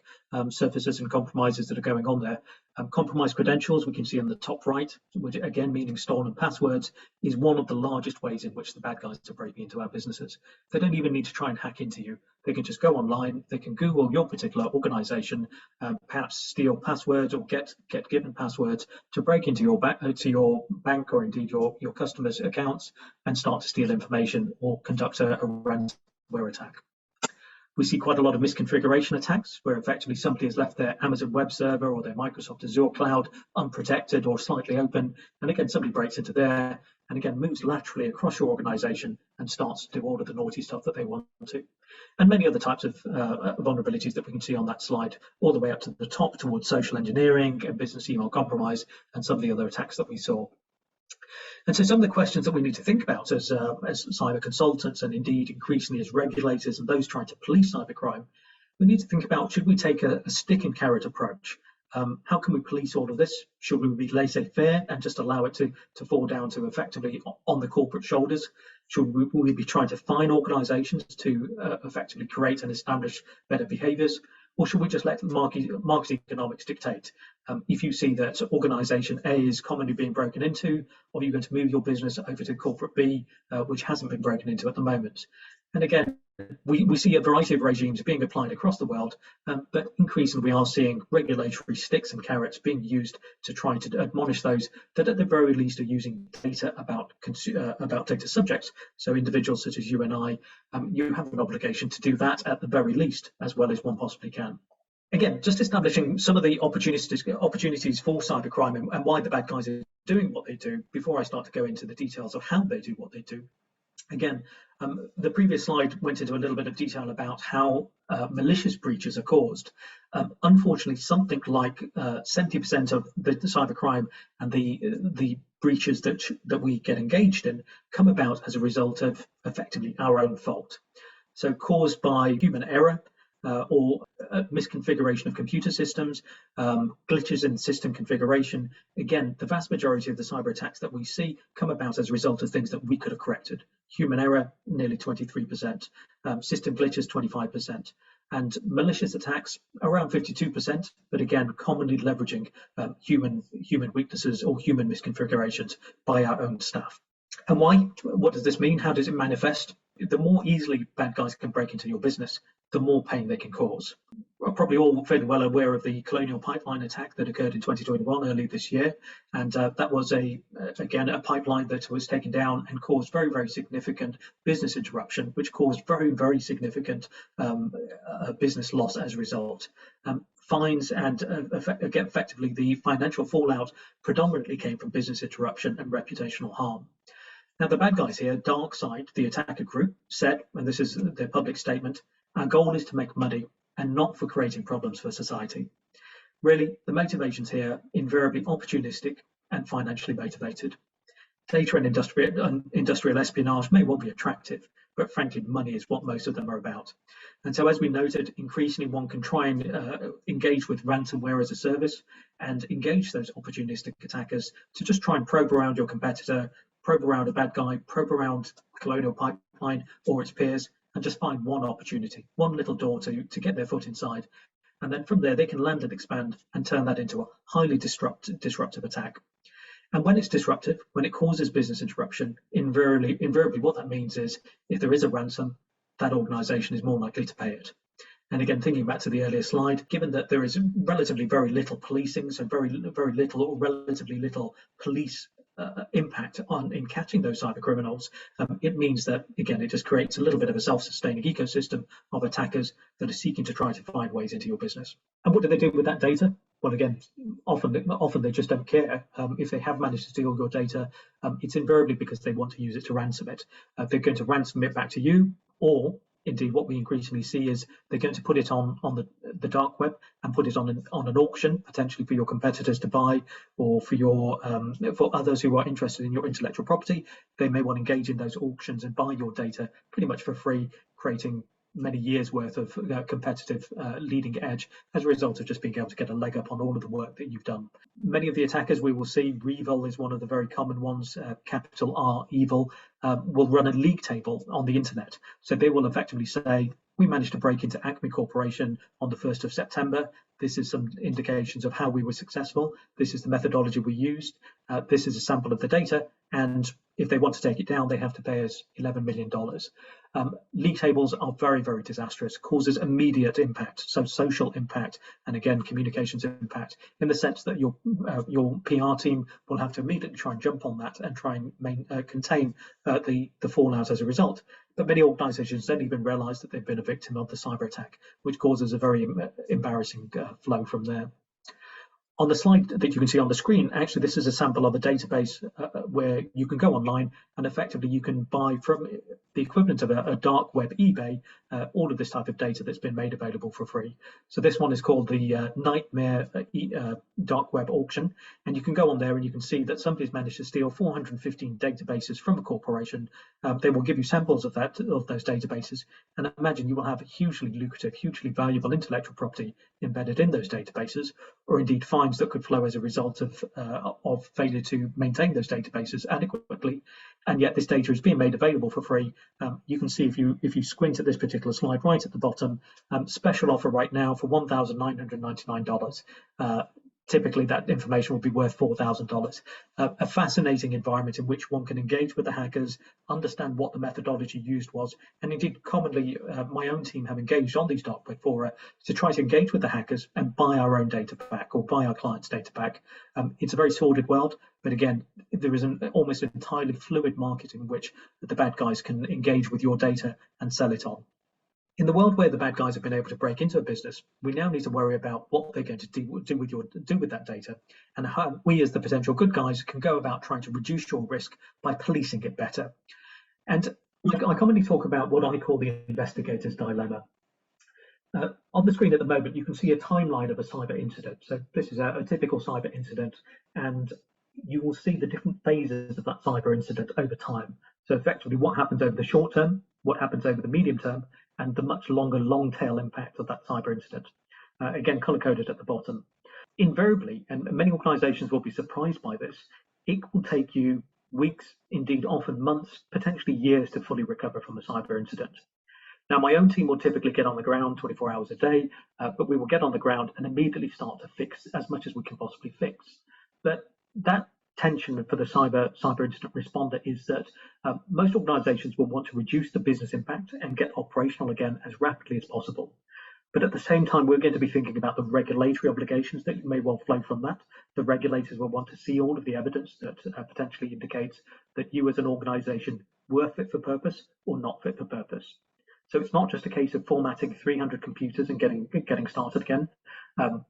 surfaces and compromises that are going on there. Compromised credentials, we can see on the top right, which again meaning stolen passwords, is one of the largest ways in which the bad guys are breaking into our businesses. They don't even need to try and hack into you. They can just go online, they can Google your particular organization, perhaps steal passwords or get given passwords to break into your bank or indeed your customers' accounts and start to steal information or conduct a ransomware attack. We see quite a lot of misconfiguration attacks where effectively somebody has left their Amazon web server or their Microsoft Azure cloud unprotected or slightly open. And again, somebody breaks into there and again moves laterally across your organization and starts to do all of the naughty stuff that they want to. And many other types of vulnerabilities that we can see on that slide, all the way up to the top towards social engineering and business email compromise and some of the other attacks that we saw. And so some of the questions that we need to think about as cyber consultants and indeed increasingly as regulators and those trying to police cybercrime, we need to think about, should we take a stick and carrot approach? How can we police all of this? Should we be laissez-faire and just allow it to fall down to effectively on the corporate shoulders? Should we be trying to fine organizations to effectively create and establish better behaviors? Or should we just let market economics dictate? If you see that organization A is commonly being broken into, or you're going to move your business over to corporate B, which hasn't been broken into at the moment. And again, we see a variety of regimes being applied across the world, but increasingly we are seeing regulatory sticks and carrots being used to try to admonish those that at the very least are using data about data subjects. So individuals such as you and I, you have an obligation to do that at the very least, as well as one possibly can. Again, just establishing some of the opportunities for cybercrime and why the bad guys are doing what they do before I start to go into the details of how they do what they do. Again, the previous slide went into a little bit of detail about how malicious breaches are caused. Unfortunately, something like 70% of the cybercrime and the breaches that we get engaged in come about as a result of effectively our own fault. So caused by human error, or misconfiguration of computer systems, glitches in system configuration. Again, the vast majority of the cyber attacks that we see come about as a result of things that we could have corrected. Human error, nearly 23%, system glitches, 25%, and malicious attacks, around 52%, but again, commonly leveraging human weaknesses or human misconfigurations by our own staff. And why? What does this mean? How does it manifest? The more easily bad guys can break into your business, the more pain they can cause. We're probably all fairly well aware of the Colonial Pipeline attack that occurred in 2021, early this year. And that was, again, a pipeline that was taken down and caused very, very significant business interruption, which caused very, very significant business loss as a result. Fines and again, effectively the financial fallout predominantly came from business interruption and reputational harm. Now, the bad guys here, DarkSide, the attacker group, said, and this is their public statement, our goal is to make money and not for creating problems for society. Really, the motivations here invariably opportunistic and financially motivated. Data and industrial espionage may well be attractive, but frankly, money is what most of them are about. And so, as we noted, increasingly one can try and engage with ransomware as a service and engage those opportunistic attackers to just try and probe around your competitor, probe around a bad guy, probe around Colonial Pipeline or its peers, and just find one opportunity, one little door to get their foot inside. And then from there, they can land and expand and turn that into a highly disruptive attack. And when it's disruptive, when it causes business interruption, invariably what that means is if there is a ransom, that organization is more likely to pay it. And again, thinking back to the earlier slide, given that there is relatively very little policing, so very little or relatively little police impact in catching those cyber criminals, it means that, again, it just creates a little bit of a self-sustaining ecosystem of attackers that are seeking to try to find ways into your business. And what do they do with that data? Well, again, often they just don't care. If they have managed to steal your data, it's invariably because they want to use it to ransom it. They're going to ransom it back to you, or indeed, what we increasingly see is they're going to put it on the dark web and put it on an auction, potentially for your competitors to buy, or for others who are interested in your intellectual property. They may want to engage in those auctions and buy your data pretty much for free, creating many years worth of competitive leading edge as a result of just being able to get a leg up on all of the work that you've done. Many of the attackers we will see, Revil is one of the very common ones, capital R, evil, will run a league table on the internet. So they will effectively say, we managed to break into Acme Corporation on the 1st of September. This is some indications of how we were successful. This is the methodology we used. This is a sample of the data. And if they want to take it down, they have to pay us $11 million. League tables are very, very disastrous, causes immediate impact, so social impact, and again, communications impact, in the sense that your PR team will have to immediately try and jump on that and try and contain the fallout as a result. But many organizations don't even realize that they've been a victim of the cyber attack, which causes a very embarrassing flow from there. On the slide that you can see on the screen, actually, this is a sample of a database where you can go online and effectively you can buy from the equivalent of a dark web eBay all of this type of data that's been made available for free. So this one is called the Nightmare Dark Web Auction, and you can go on there and you can see that somebody's managed to steal 415 databases from a corporation. They will give you samples of those databases, and imagine you will have hugely lucrative, hugely valuable intellectual property embedded in those databases, or indeed fines that could flow as a result of failure to maintain those databases adequately. And yet this data is being made available for free. You can see if you squint at this particular slide right at the bottom, special offer right now for $1,999. Typically that information will be worth $4,000. A fascinating environment in which one can engage with the hackers, understand what the methodology used was, and indeed commonly my own team have engaged on these dark web fora to try to engage with the hackers and buy our own data back or buy our clients' data back. It's a very sordid world, but again, there is an almost entirely fluid market in which the bad guys can engage with your data and sell it on. In the world where the bad guys have been able to break into a business, we now need to worry about what they're going to do with that data, and how we as the potential good guys can go about trying to reduce your risk by policing it better. And I commonly talk about what I call the investigator's dilemma. On the screen at the moment, you can see a timeline of a cyber incident. So this is a typical cyber incident, and you will see the different phases of that cyber incident over time. So effectively what happens over the short term, what happens over the medium term, and the much longer long tail impact of that cyber incident. Again, color coded at the bottom. Invariably, and many organizations will be surprised by this, it will take you weeks, indeed often months, potentially years to fully recover from a cyber incident. Now, my own team will typically get on the ground 24 hours a day, but we will get on the ground and immediately start to fix as much as we can possibly fix. But that tension for the cyber incident responder is that most organizations will want to reduce the business impact and get operational again as rapidly as possible. But at the same time, we're going to be thinking about the regulatory obligations that may well flow from that. The regulators will want to see all of the evidence that potentially indicates that you as an organization were fit for purpose or not fit for purpose. So it's not just a case of formatting 300 computers and getting started again.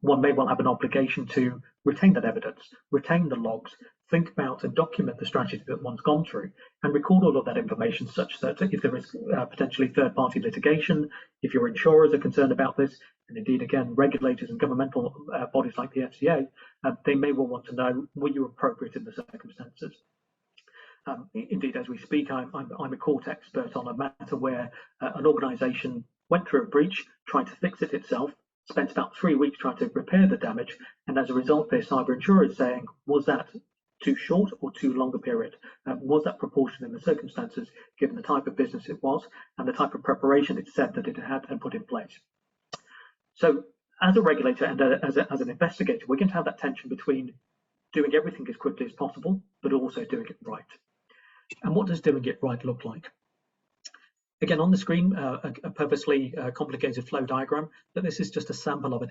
One may well have an obligation to retain that evidence, retain the logs, think about and document the strategy that one's gone through, and record all of that information such that if there is potentially third-party litigation, if your insurers are concerned about this, and indeed, again, regulators and governmental bodies like the FCA, they may well want to know, were you appropriate in the circumstances? Indeed, as we speak, I'm a court expert on a matter where an organisation went through a breach, tried to fix it itself, spent about 3 weeks trying to repair the damage, and as a result, their cyber insurer is saying, was that too short or too long a period? Was that proportionate in the circumstances, given the type of business it was and the type of preparation it said that it had and put in place? So, as a regulator and as an investigator, we're going to have that tension between doing everything as quickly as possible, but also doing it right. And what does doing it right look like? Again, on the screen, a purposely complicated flow diagram, but this is just a sample of an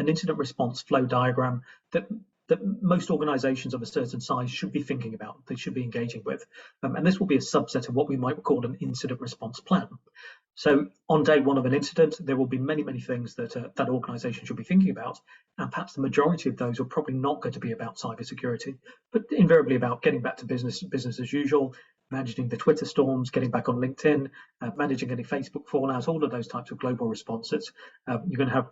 incident response flow diagram that most organizations of a certain size should be thinking about, they should be engaging with. And this will be a subset of what we might call an incident response plan. So on day one of an incident, there will be many, many things that that organization should be thinking about. And perhaps the majority of those are probably not going to be about cybersecurity, but invariably about getting back to business as usual, managing the Twitter storms, getting back on LinkedIn, managing any Facebook fallouts, all of those types of global responses. You're going to have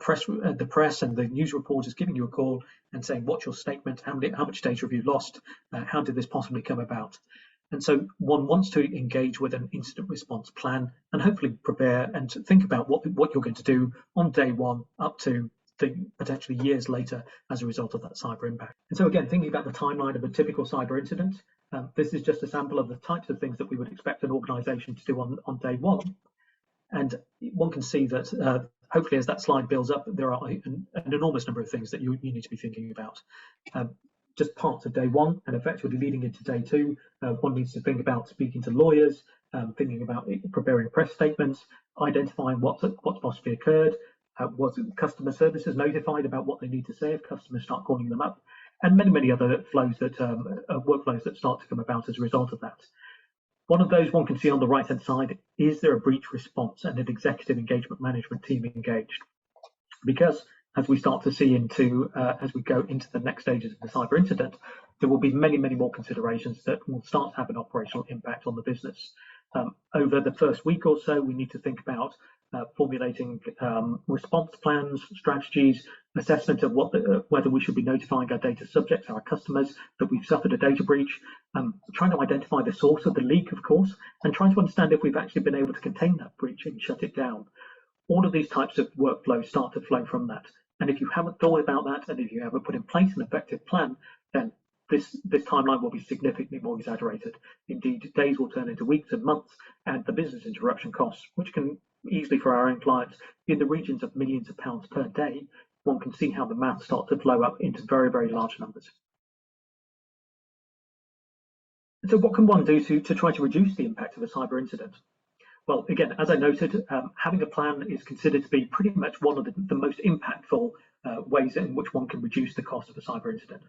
the press and the news reporters giving you a call and saying, what's your statement? How much data have you lost? How did this possibly come about? And so one wants to engage with an incident response plan and hopefully prepare and to think about what you're going to do on day one up to potentially years later as a result of that cyber impact. And so again, thinking about the timeline of a typical cyber incident, this is just a sample of the types of things that we would expect an organization to do on day one. And one can see that hopefully as that slide builds up, there are an enormous number of things that you need to be thinking about. Just parts of day one and effectively leading into day two, one needs to think about speaking to lawyers, thinking about preparing press statements, identifying what's possibly occurred, was customer services notified about what they need to say if customers start calling them up, and many, many other flows that workflows that start to come about as a result of that. One of those one can see on the right-hand side, is there a breach response and an executive engagement management team engaged? Because as we start to see into, as we go into the next stages of the cyber incident, there will be many, many more considerations that will start to have an operational impact on the business. Over the first week or so, we need to think about formulating response plans, strategies, assessment of whether we should be notifying our data subjects, our customers, that we've suffered a data breach, trying to identify the source of the leak, of course, and trying to understand if we've actually been able to contain that breach and shut it down. All of these types of workflows start to flow from that. And if you haven't thought about that, and if you haven't put in place an effective plan, then this timeline will be significantly more exaggerated. Indeed, days will turn into weeks and months, and the business interruption costs, which can easily for our own clients be in the regions of millions of pounds per day, one can see how the math starts to flow up into very, very large numbers. And so what can one do to try to reduce the impact of a cyber incident? Well, again, as I noted, having a plan is considered to be pretty much one of the most impactful ways in which one can reduce the cost of a cyber incident.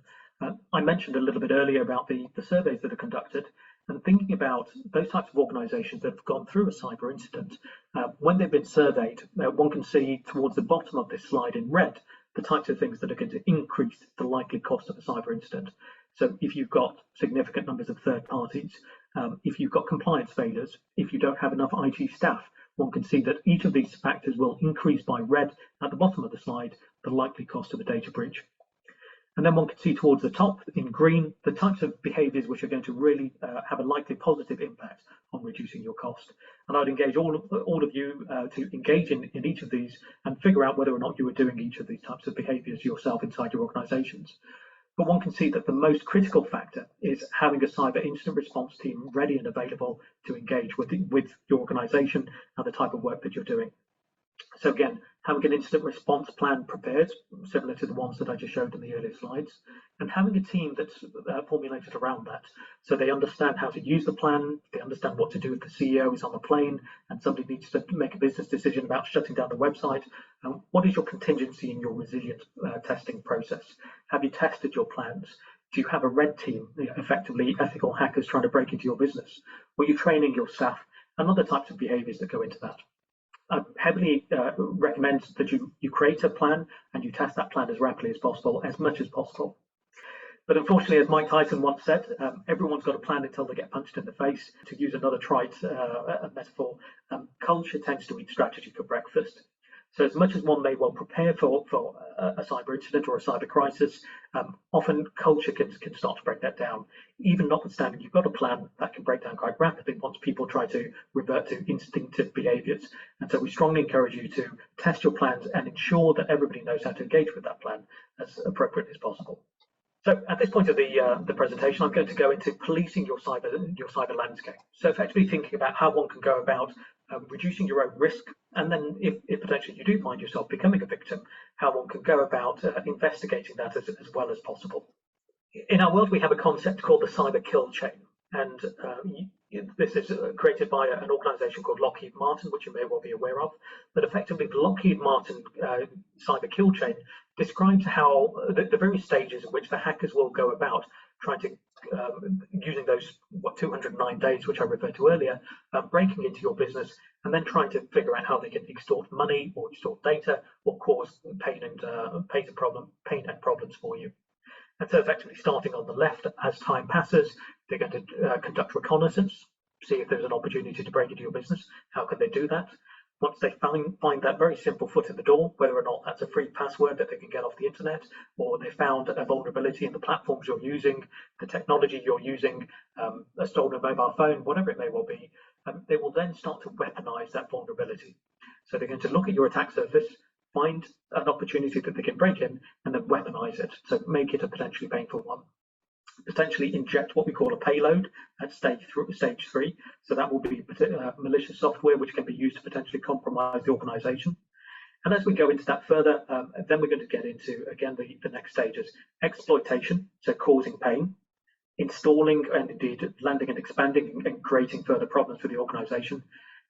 I mentioned a little bit earlier about the surveys that are conducted, and thinking about those types of organizations that have gone through a cyber incident, when they've been surveyed, one can see towards the bottom of this slide in red, the types of things that are going to increase the likely cost of a cyber incident. So if you've got significant numbers of third parties, if you've got compliance failures, if you don't have enough IT staff, one can see that each of these factors will increase by red at the bottom of the slide, the likely cost of a data breach. And then one can see towards the top in green, the types of behaviors which are going to really have a likely positive impact on reducing your cost. And I'd engage all of you to engage in each of these and figure out whether or not you are doing each of these types of behaviors yourself inside your organizations. But one can see that the most critical factor is having a cyber incident response team ready and available to engage with your organization and the type of work that you're doing. So again, having an incident response plan prepared, similar to the ones that I just showed in the earlier slides, and having a team that's formulated around that. So they understand how to use the plan, they understand what to do if the CEO is on the plane and somebody needs to make a business decision about shutting down the website. What is your contingency in your resilience testing process? Have you tested your plans? Do you have a red team, effectively ethical hackers trying to break into your business? Were you training your staff? And other types of behaviors that go into that. I heavily recommend that you create a plan and you test that plan as rapidly as possible, as much as possible. But unfortunately, as Mike Tyson once said, everyone's got a plan until they get punched in the face. To use another trite metaphor, culture tends to eat strategy for breakfast. So as much as one may well prepare for a cyber incident or a cyber crisis, often culture can start to break that down. Even notwithstanding you've got a plan, that can break down quite rapidly once people try to revert to instinctive behaviors. And so we strongly encourage you to test your plans and ensure that everybody knows how to engage with that plan as appropriately as possible. So at this point of the presentation, I'm going to go into policing your cyber landscape. So effectively thinking about how one can go about reducing your own risk, and then if potentially you do find yourself becoming a victim, how one can go about investigating that as well as possible. In our world, we have a concept called the cyber kill chain, and This is created by an organization called Lockheed Martin, which you may well be aware of. But effectively, the Lockheed Martin cyber kill chain describes how the various stages in which the hackers will go about trying to, using those 209 days, which I referred to earlier, breaking into your business and then trying to figure out how they can extort money or extort data or cause pain and problems for you. And so effectively starting on the left, as time passes, they're going to conduct reconnaissance, see if there's an opportunity to break into your business. How can they do that? Once they find that very simple foot in the door, whether or not that's a free password that they can get off the internet, or they found a vulnerability in the platforms you're using, the technology you're using, a stolen mobile phone, whatever it may well be, they will then start to weaponize that vulnerability. So they're going to look at your attack surface, find an opportunity that they can break in, and then weaponize it. So make it a potentially painful one. Potentially inject what we call a payload at stage 3. So that will be malicious software which can be used to potentially compromise the organization. And as we go into that further, then we're going to get into, again, the next stages: exploitation, so causing pain, installing and indeed landing and expanding and creating further problems for the organization.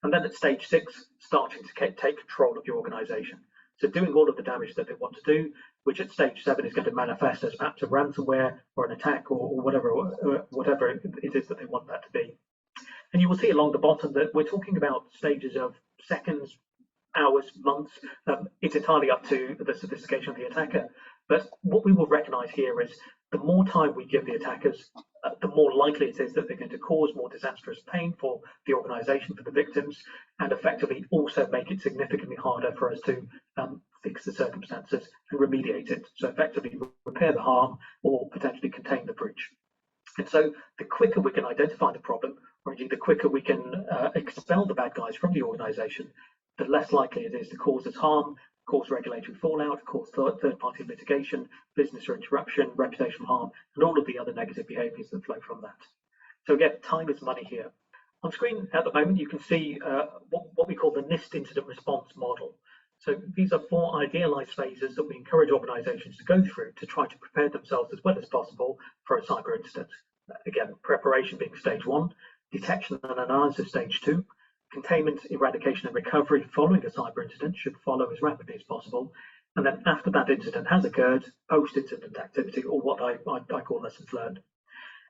And then at stage 6, starting to take control of the organization. So doing all of the damage that they want to do, which at stage 7 is going to manifest as perhaps a ransomware or an attack or whatever it is that they want that to be. And you will see along the bottom that we're talking about stages of seconds, hours, months. It's entirely up to the sophistication of the attacker. But what we will recognize here is the more time we give the attackers, the more likely it is that they're going to cause more disastrous pain for the organization, for the victims, and effectively also make it significantly harder for us to fix the circumstances and remediate it. So effectively repair the harm or potentially contain the breach. And so the quicker we can identify the problem, or indeed the quicker we can expel the bad guys from the organization, the less likely it is to cause us harm, cause regulatory fallout, cause third-party litigation, business interruption, reputational harm, and all of the other negative behaviors that flow from that. So again, time is money here. On screen at the moment, you can see what we call the NIST incident response model. So these are 4 idealized phases that we encourage organizations to go through to try to prepare themselves as well as possible for a cyber incident. Again, preparation being stage 1, detection and analysis stage 2, containment, eradication and recovery following a cyber incident should follow as rapidly as possible. And then after that incident has occurred, post-incident activity, or what I call lessons learned.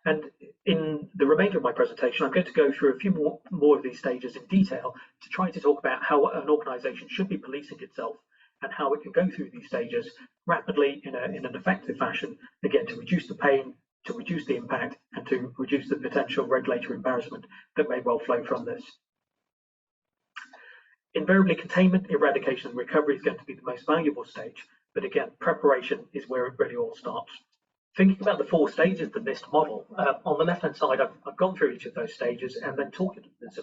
And in the remainder of my presentation, I'm going to go through a few more of these stages in detail to try to talk about how an organization should be policing itself and how it can go through these stages rapidly in an effective fashion, again, to reduce the pain, to reduce the impact, and to reduce the potential regulatory embarrassment that may well flow from this. Invariably, containment, eradication, and recovery is going to be the most valuable stage, but again, preparation is where it really all starts. Thinking about the 4 stages of the NIST model, on the left-hand side, I've gone through each of those stages and then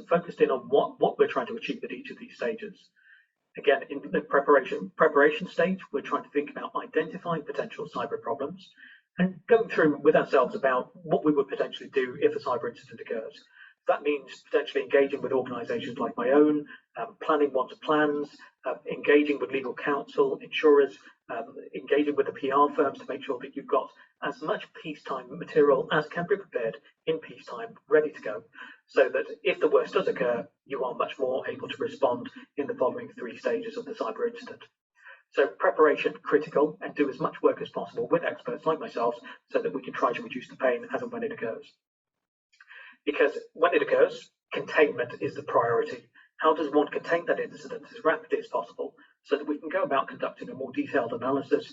focused in on what we're trying to achieve at each of these stages. Again, in the preparation stage, we're trying to think about identifying potential cyber problems and going through with ourselves about what we would potentially do if a cyber incident occurs. That means potentially engaging with organizations like my own, planning one's plans, engaging with legal counsel, insurers, engaging with the PR firms to make sure that you've got as much peacetime material as can be prepared in peacetime, ready to go, so that if the worst does occur, you are much more able to respond in the following 3 stages of the cyber incident. So preparation, critical, and do as much work as possible with experts like myself so that we can try to reduce the pain as and when it occurs. Because when it occurs, containment is the priority. How does one contain that incident as rapidly as possible so that we can go about conducting a more detailed analysis,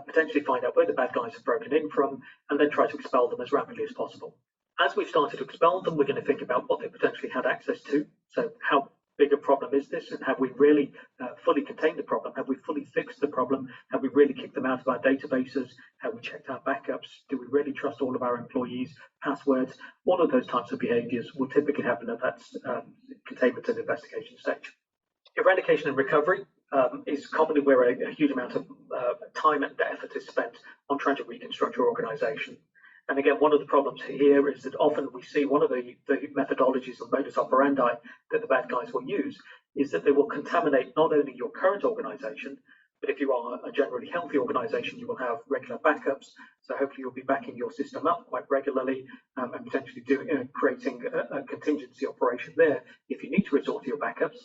potentially find out where the bad guys have broken in from, and then try to expel them as rapidly as possible. As we've started to expel them, we're going to think about what they potentially had access to. So how big a problem is this, and have we really fully contained the problem? Have we fully fixed the problem? Have we really kicked them out of our databases? Have we checked our backups? Do we really trust all of our employees' passwords? All of those types of behaviors will typically happen at that containment and investigation stage. Eradication and recovery is commonly where a huge amount of time and effort is spent on trying to reconstruct your organization. And again, one of the problems here is that often we see one of the methodologies of modus operandi that the bad guys will use is that they will contaminate not only your current organization, But if you are a generally healthy organization, you will have regular backups. So hopefully you'll be backing your system up quite regularly and potentially creating a contingency operation there if you need to resort to your backups.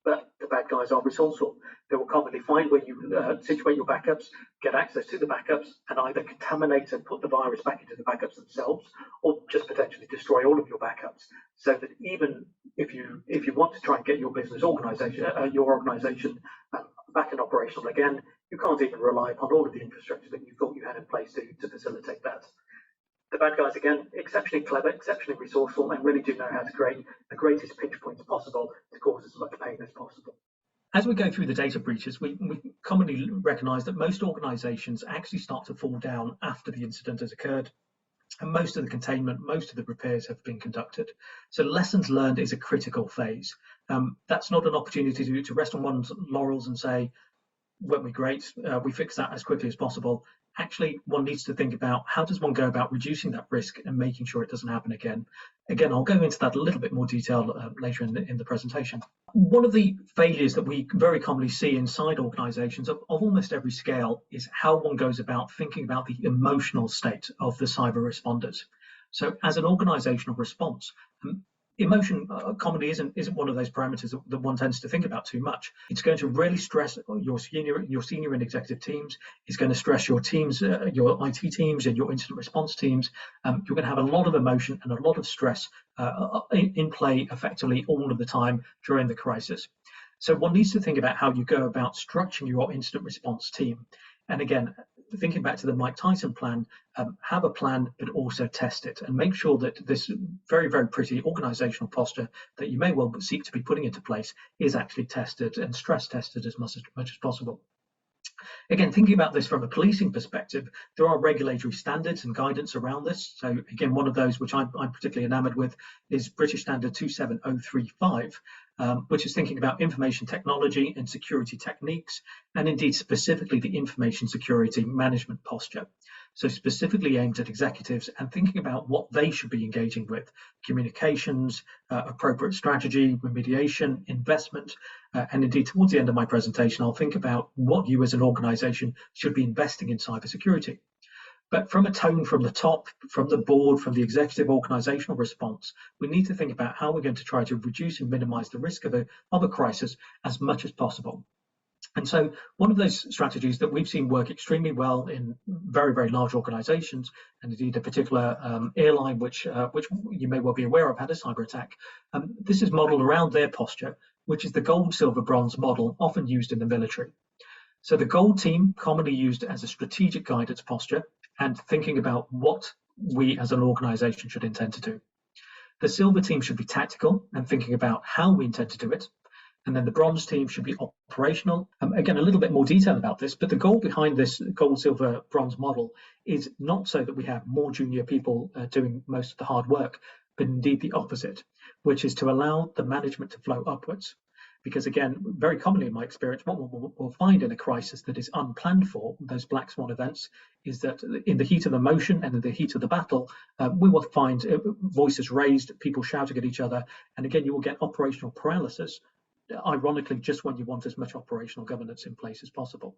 But the bad guys are resourceful. They will commonly find where you situate your backups, get access to the backups, and either contaminate and put the virus back into the backups themselves, or just potentially destroy all of your backups. So that even if you want to try and get your business organization, back and operational again, you can't even rely upon all of the infrastructure that you thought you had in place to facilitate that. The bad guys, again, exceptionally clever, exceptionally resourceful, and really do know how to create the greatest pinch points possible to cause as much pain as possible. As we go through the data breaches, we commonly recognize that most organizations actually start to fall down after the incident has occurred. And most of the containment, most of the repairs have been conducted. So lessons learned is a critical phase. That's not an opportunity to rest on one's laurels and say, weren't we great? We fixed that as quickly as possible. Actually, one needs to think about how does one go about reducing that risk and making sure it doesn't happen again. Again, I'll go into that a little bit more detail later in the presentation. One of the failures that we very commonly see inside organizations of almost every scale is how one goes about thinking about the emotional state of the cyber responders. So as an organizational response, emotion commonly isn't one of those parameters that one tends to think about too much. It's going to really stress your senior and executive teams. It's going to stress your teams, your IT teams and your incident response teams. You're going to have a lot of emotion and a lot of stress in play effectively all of the time during the crisis. So one needs to think about how you go about structuring your incident response team. And again, thinking back to the Mike Tyson plan, have a plan, but also test it and make sure that this very, very pretty organizational posture that you may well seek to be putting into place is actually tested and stress tested as much as possible. Again, thinking about this from a policing perspective, there are regulatory standards and guidance around this. So again, one of those which I'm particularly enamored with is British Standard 27035, which is thinking about information technology and security techniques, and indeed specifically the information security management posture. So specifically aimed at executives and thinking about what they should be engaging with: communications, appropriate strategy, remediation, investment, and indeed towards the end of my presentation, I'll think about what you as an organization should be investing in cybersecurity. But from a tone from the top, from the board, from the executive organizational response, we need to think about how we're going to try to reduce and minimize the risk of a crisis as much as possible. And so one of those strategies that we've seen work extremely well in very, very large organizations, and indeed a particular airline, which you may well be aware of, had a cyber attack. This is modeled around their posture, which is the gold, silver, bronze model often used in the military. So the gold team commonly used as a strategic guidance posture and thinking about what we as an organization should intend to do. The silver team should be tactical and thinking about how we intend to do it. And then the bronze team should be operational. Again, a little bit more detail about this, but the goal behind this gold, silver, bronze model is not so that we have more junior people doing most of the hard work, but indeed the opposite, which is to allow the management to flow upwards. Because again, very commonly in my experience, what we'll find in a crisis that is unplanned for, those black swan events, is that in the heat of emotion and in the heat of the battle, we will find voices raised, people shouting at each other. And again, you will get operational paralysis, ironically, just when you want as much operational governance in place as possible.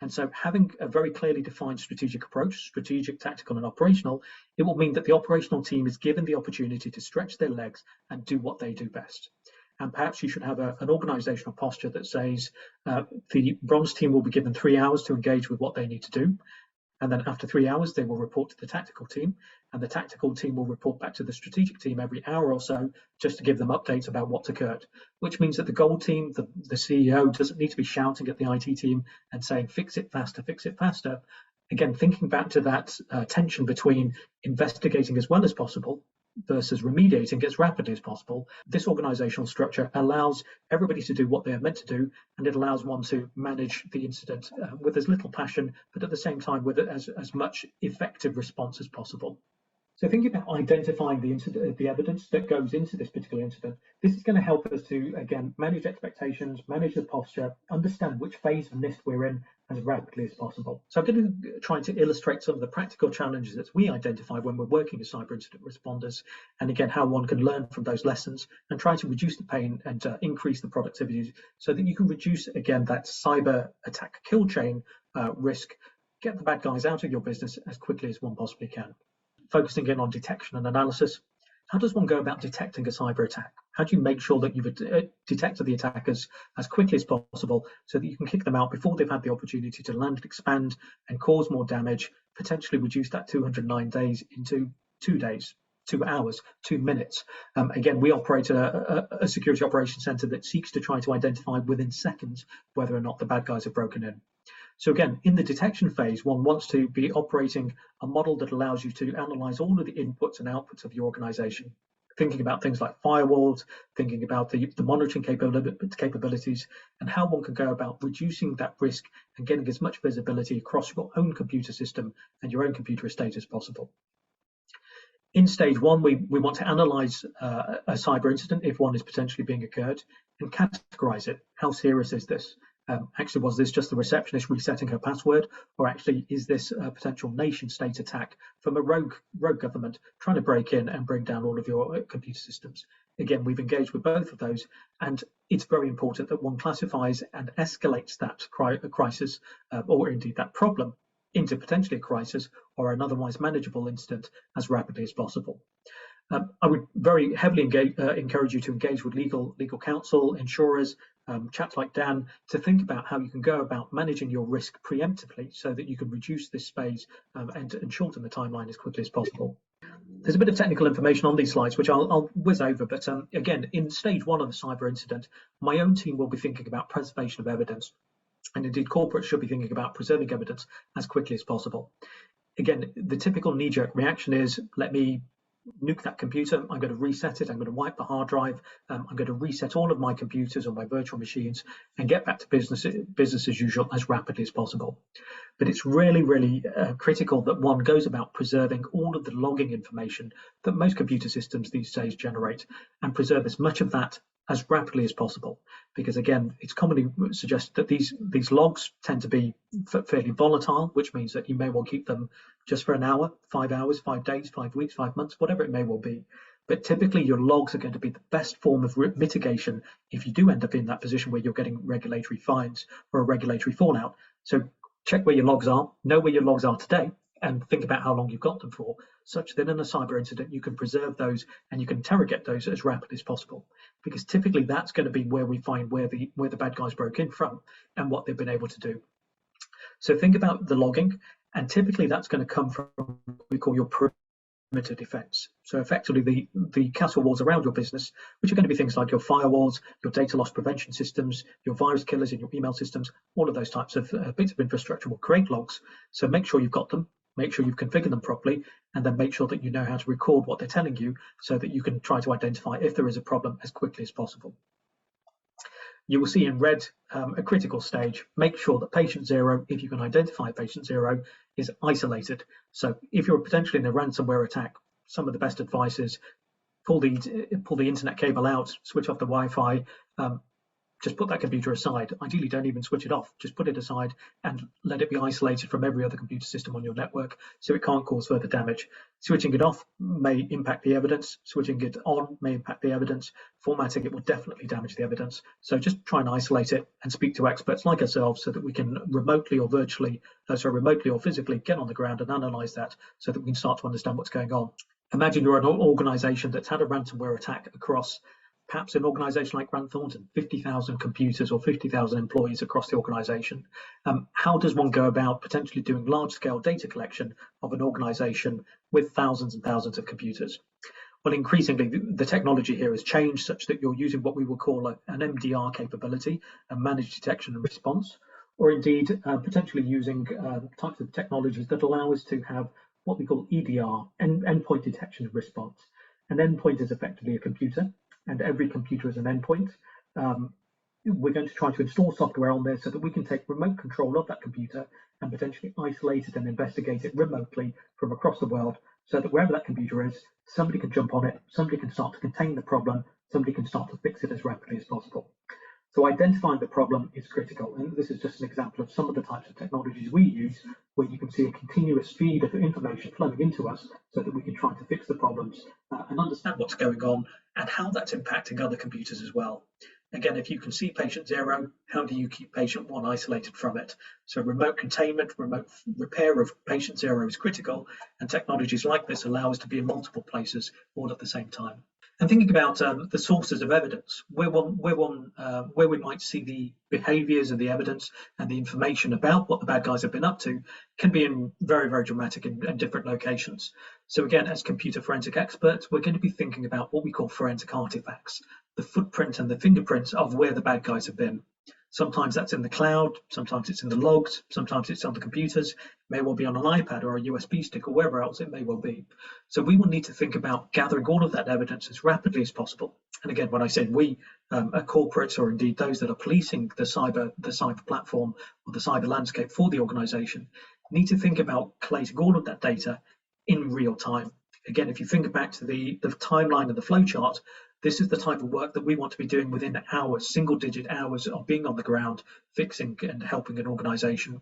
And so having a very clearly defined strategic approach, strategic, tactical, and operational, it will mean that the operational team is given the opportunity to stretch their legs and do what they do best. And perhaps you should have an organizational posture that says the bronze team will be given 3 hours to engage with what they need to do. And then after 3 hours, they will report to the tactical team, and the tactical team will report back to the strategic team every hour or so, just to give them updates about what's occurred, which means that the gold team, the CEO, doesn't need to be shouting at the IT team and saying, fix it faster, fix it faster. Again, thinking back to that tension between investigating as well as possible versus remediating as rapidly as possible, this organizational structure allows everybody to do what they are meant to do, and it allows one to manage the incident with as little passion, but at the same time with as much effective response as possible. So thinking about identifying the evidence that goes into this particular incident, this is going to help us to, again, manage expectations, manage the posture, understand which phase of NIST we're in, as rapidly as possible. So I'm going to try to illustrate some of the practical challenges that we identify when we're working as cyber incident responders, and again, how one can learn from those lessons and try to reduce the pain and increase the productivity so that you can reduce, again, that cyber attack kill chain risk, get the bad guys out of your business as quickly as one possibly can. Focusing in on detection and analysis. How does one go about detecting a cyber attack? How do you make sure that you've detected the attackers as quickly as possible so that you can kick them out before they've had the opportunity to land, expand, and cause more damage, potentially reduce that 209 days into 2 days, 2 hours, 2 minutes? Again, we operate a security operations center that seeks to try to identify within seconds whether or not the bad guys have broken in. So again, in the detection phase, one wants to be operating a model that allows you to analyze all of the inputs and outputs of your organization, thinking about things like firewalls, thinking about the monitoring capabilities, and how one can go about reducing that risk and getting as much visibility across your own computer system and your own computer estate as possible. In stage one, we want to analyze a cyber incident if one is potentially being occurred and categorize it. How serious is this? Actually, was this just the receptionist resetting her password, or actually is this a potential nation state attack from a rogue government trying to break in and bring down all of your computer systems? Again, we've engaged with both of those, and it's very important that one classifies and escalates that crisis, or indeed that problem, into potentially a crisis or an otherwise manageable incident as rapidly as possible. I would very heavily encourage you to engage with legal counsel, insurers, chaps like Dan, to think about how you can go about managing your risk preemptively so that you can reduce this phase and shorten the timeline as quickly as possible. There's a bit of technical information on these slides, which I'll whiz over, but again, in stage one of the cyber incident, my own team will be thinking about preservation of evidence, and indeed corporates should be thinking about preserving evidence as quickly as possible. Again, the typical knee-jerk reaction is, let me nuke that computer, I'm going to reset it, I'm going to wipe the hard drive, I'm going to reset all of my computers or my virtual machines and get back to business as usual as rapidly as possible. But it's really critical that one goes about preserving all of the logging information that most computer systems these days generate and preserve as much of that as rapidly as possible, because again, it's commonly suggested that these logs tend to be fairly volatile, which means that you may well keep them just for an hour, 5 hours, 5 days, 5 weeks, 5 months, whatever it may well be. But typically your logs are going to be the best form of mitigation if you do end up in that position where you're getting regulatory fines or a regulatory fallout. So check where your logs are, know where your logs are today, and think about how long you've got them for, such that in a cyber incident you can preserve those and you can interrogate those as rapidly as possible, because typically that's going to be where we find where the bad guys broke in from and what they've been able to do. So think about the logging, and typically that's going to come from what we call your perimeter defense. So effectively the castle walls around your business, which are going to be things like your firewalls, your data loss prevention systems, your virus killers in your email systems, all of those types of bits of infrastructure will create logs. So make sure you've got them, make sure you've configured them properly, and then make sure that you know how to record what they're telling you so that you can try to identify if there is a problem as quickly as possible. You will see in red a critical stage. Make sure that patient zero, if you can identify patient zero, is isolated. So if you're potentially in a ransomware attack, some of the best advice is pull the internet cable out, switch off the Wi-Fi, just put that computer aside. Ideally, don't even switch it off. Just put it aside and let it be isolated from every other computer system on your network so it can't cause further damage. Switching it off may impact the evidence. Switching it on may impact the evidence. Formatting it will definitely damage the evidence. So just try and isolate it and speak to experts like ourselves so that we can remotely or physically get on the ground and analyze that so that we can start to understand what's going on. Imagine you're an organization that's had a ransomware attack across perhaps an organization like Thornton, 50,000 computers or 50,000 employees across the organization. How does one go about potentially doing large-scale data collection of an organization with thousands and thousands of computers? Well, increasingly, the technology here has changed such that you're using what we will call an MDR capability, a managed detection and response, or indeed potentially using types of technologies that allow us to have what we call EDR, endpoint detection and response. An endpoint is effectively a computer, and every computer is an endpoint. We're going to try to install software on there so that we can take remote control of that computer and potentially isolate it and investigate it remotely from across the world so that wherever that computer is, somebody can jump on it, somebody can start to contain the problem, somebody can start to fix it as rapidly as possible. So identifying the problem is critical, and this is just an example of some of the types of technologies we use, where you can see a continuous feed of information flowing into us so that we can try to fix the problems and understand what's going on and how that's impacting other computers as well. Again, if you can see patient 0, how do you keep patient 1 isolated from it? So remote containment, remote repair of patient 0 is critical, and technologies like this allow us to be in multiple places all at the same time. And thinking about the sources of evidence, where we might see the behaviours and the evidence and the information about what the bad guys have been up to can be in very, very dramatic and different locations. So again, as computer forensic experts, we're going to be thinking about what we call forensic artifacts, the footprint and the fingerprints of where the bad guys have been. Sometimes that's in the cloud, sometimes it's in the logs, sometimes it's on the computers, it may well be on an iPad or a USB stick or wherever else it may well be. So we will need to think about gathering all of that evidence as rapidly as possible. And again, when I say we, corporates or indeed those that are policing the cyber platform or the cyber landscape for the organization, need to think about collating all of that data in real time. Again, if you think back to the timeline and the flowchart, this is the type of work that we want to be doing within hours, single-digit hours of being on the ground, fixing and helping an organization.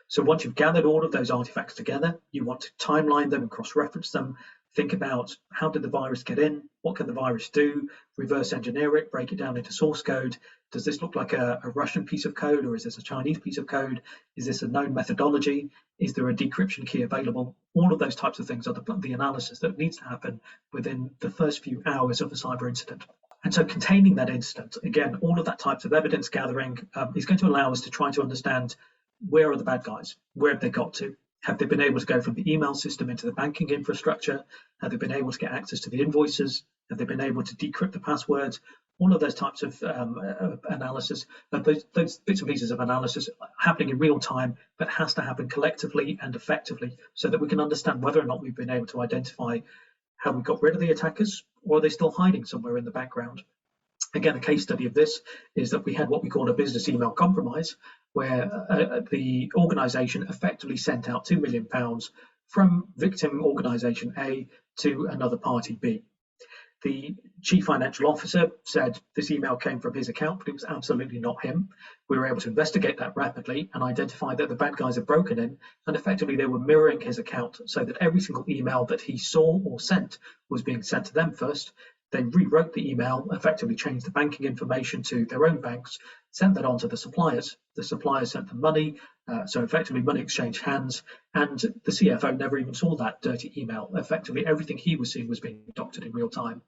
So once you've gathered all of those artifacts together, you want to timeline them and cross-reference them, think about how did the virus get in, what can the virus do, reverse engineer it, break it down into source code. Does this look like a Russian piece of code, or is this a Chinese piece of code? Is this a known methodology? Is there a decryption key available? All of those types of things are the analysis that needs to happen within the first few hours of a cyber incident. And so containing that incident, again, all of that types of evidence gathering is going to allow us to try to understand where are the bad guys, where have they got to? Have they been able to go from the email system into the banking infrastructure? Have they been able to get access to the invoices? Have they been able to decrypt the passwords? All of those types of analysis, those bits and pieces of analysis happening in real time, but has to happen collectively and effectively so that we can understand whether or not we've been able to identify how we got rid of the attackers, or are they still hiding somewhere in the background? Again, a case study of this is that we had what we call a business email compromise, where the organisation effectively sent out £2 million from victim organisation A to another party B. The chief financial officer said this email came from his account, but it was absolutely not him. We were able to investigate that rapidly and identify that the bad guys had broken in, and effectively they were mirroring his account so that every single email that he saw or sent was being sent to them first. They rewrote the email, effectively changed the banking information to their own banks, sent that on to the suppliers. The suppliers sent them money, so effectively money exchanged hands, and the CFO never even saw that dirty email. Effectively, everything he was seeing was being doctored in real time.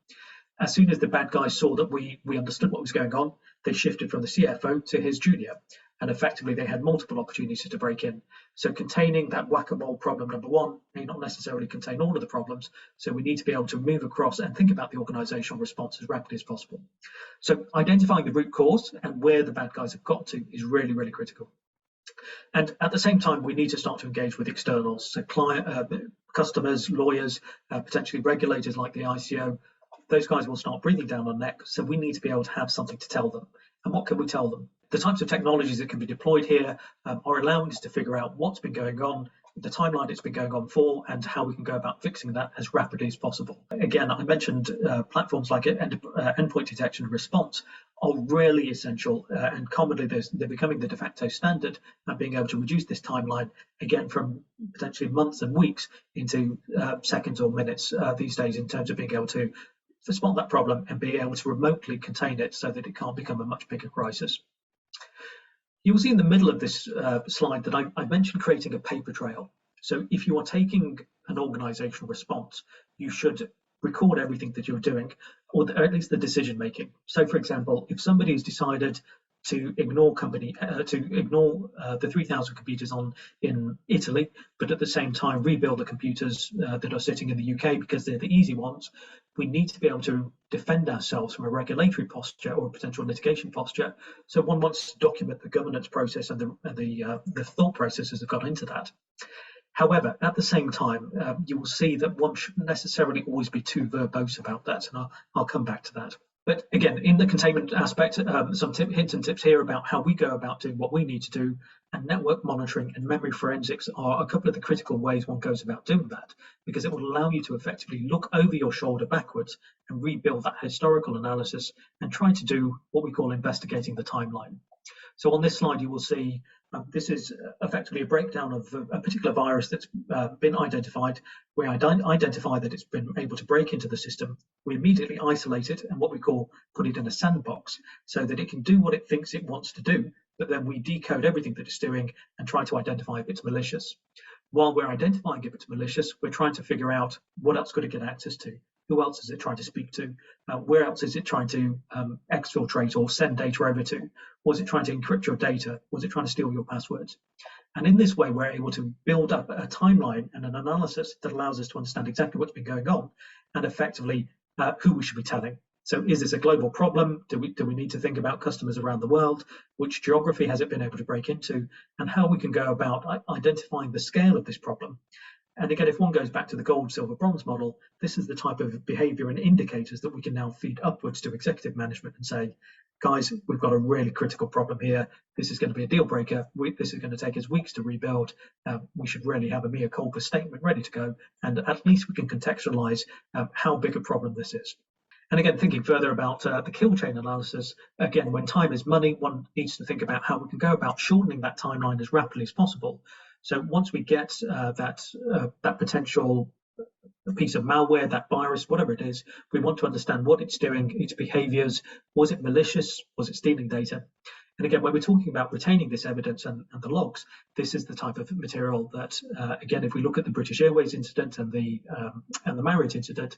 As soon as the bad guys saw that we understood what was going on, they shifted from the CFO to his junior, and effectively they had multiple opportunities to break in. So containing that whack-a-mole problem number one may not necessarily contain all of the problems, so we need to be able to move across and think about the organizational response as rapidly as possible. So identifying the root cause and where the bad guys have got to is really, really critical. And at the same time, we need to start to engage with externals, so customers, lawyers, potentially regulators like the ICO. Those guys will start breathing down our neck, so we need to be able to have something to tell them. And what can we tell them? The types of technologies that can be deployed here are allowing us to figure out what's been going on, the timeline it's been going on for, and how we can go about fixing that as rapidly as possible. Again, I mentioned platforms like endpoint detection and response are really essential, and commonly they're becoming the de facto standard, and being able to reduce this timeline, again, from potentially months and weeks into seconds or minutes these days, in terms of being able to spot that problem and be able to remotely contain it so that it can't become a much bigger crisis. You will see in the middle of this slide that I mentioned creating a paper trail. So if you are taking an organizational response, you should record everything that you're doing, or at least the decision making. So for example, if somebody has decided to ignore the 3,000 computers in Italy, but at the same time rebuild the computers that are sitting in the UK because they're the easy ones, we need to be able to defend ourselves from a regulatory posture or a potential litigation posture. So one wants to document the governance process and the thought processes that got into that. However, at the same time, you will see that one shouldn't necessarily always be too verbose about that, and I'll come back to that. But again, in the containment aspect, some hints and tips here about how we go about doing what we need to do, and network monitoring and memory forensics are a couple of the critical ways one goes about doing that, because it will allow you to effectively look over your shoulder backwards and rebuild that historical analysis and try to do what we call investigating the timeline. So on this slide, you will see this is effectively a breakdown of a particular virus that's been identified. We identify that it's been able to break into the system. We immediately isolate it and what we call put it in a sandbox so that it can do what it thinks it wants to do, but then we decode everything that it's doing and try to identify if it's malicious. While we're identifying if it's malicious, we're trying to figure out what else could it get access to? Who else is it trying to speak to? Where else is it trying to exfiltrate or send data over to? Was it trying to encrypt your data? Was it trying to steal your passwords? And in this way, we're able to build up a timeline and an analysis that allows us to understand exactly what's been going on and effectively who we should be telling. So is this a global problem? Do we need to think about customers around the world? Which geography has it been able to break into? And how we can go about identifying the scale of this problem. And again, if one goes back to the gold, silver, bronze model, this is the type of behavior and indicators that we can now feed upwards to executive management and say, guys, we've got a really critical problem here. This is going to be a deal breaker. This is going to take us weeks to rebuild. We should really have a mea culpa statement ready to go. And at least we can contextualize how big a problem this is. And again, thinking further about the kill chain analysis, again, when time is money, one needs to think about how we can go about shortening that timeline as rapidly as possible. So once we get that potential piece of malware, that virus, whatever it is, we want to understand what it's doing, its behaviors. Was it malicious? Was it stealing data? And again, when we're talking about retaining this evidence and the logs, this is the type of material that, again, if we look at the British Airways incident and the Marriott incident,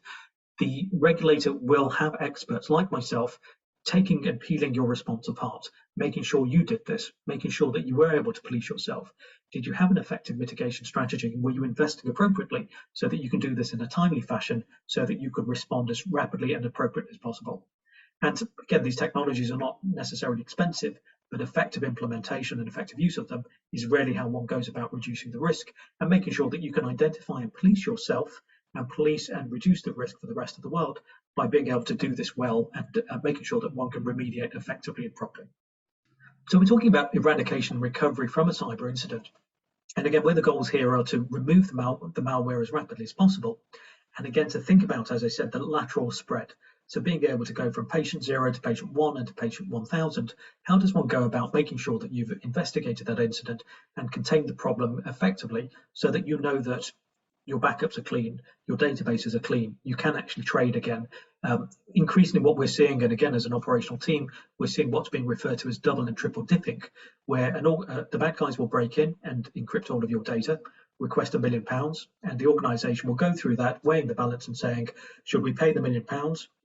the regulator will have experts like myself taking and peeling your response apart, making sure you did this, making sure that you were able to police yourself. Did you have an effective mitigation strategy? Were you investing appropriately so that you can do this in a timely fashion so that you could respond as rapidly and appropriately as possible? And again, these technologies are not necessarily expensive, but effective implementation and effective use of them is really how one goes about reducing the risk and making sure that you can identify and police yourself and police and reduce the risk for the rest of the world by being able to do this well and making sure that one can remediate effectively and properly. So we're talking about eradication and recovery from a cyber incident. And again, where the goals here are to remove the malware as rapidly as possible. And again, to think about, as I said, the lateral spread. So being able to go from patient 0 to patient 1 and to patient 1000, how does one go about making sure that you've investigated that incident and contained the problem effectively so that you know that your backups are clean, your databases are clean, you can actually trade again. Increasingly what we're seeing, and again as an operational team, we're seeing what's being referred to as double and triple dipping, where the bad guys will break in and encrypt all of your data, request £1 million, and the organisation will go through that, weighing the balance and saying, should we pay the £1 million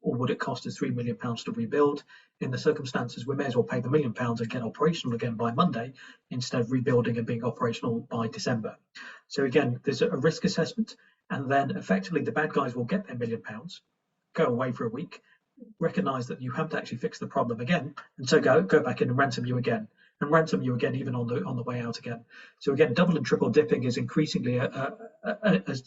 or would it cost us £3 million to rebuild? In the circumstances, we may as well pay the £1 million and get operational again by Monday instead of rebuilding and being operational by December. So again, there's a risk assessment, and then effectively the bad guys will get their £1 million, go away for a week, recognise that you have to actually fix the problem again, and so go back in and ransom you again. And ransom you again, even on the way out again. So again, double and triple dipping is increasingly a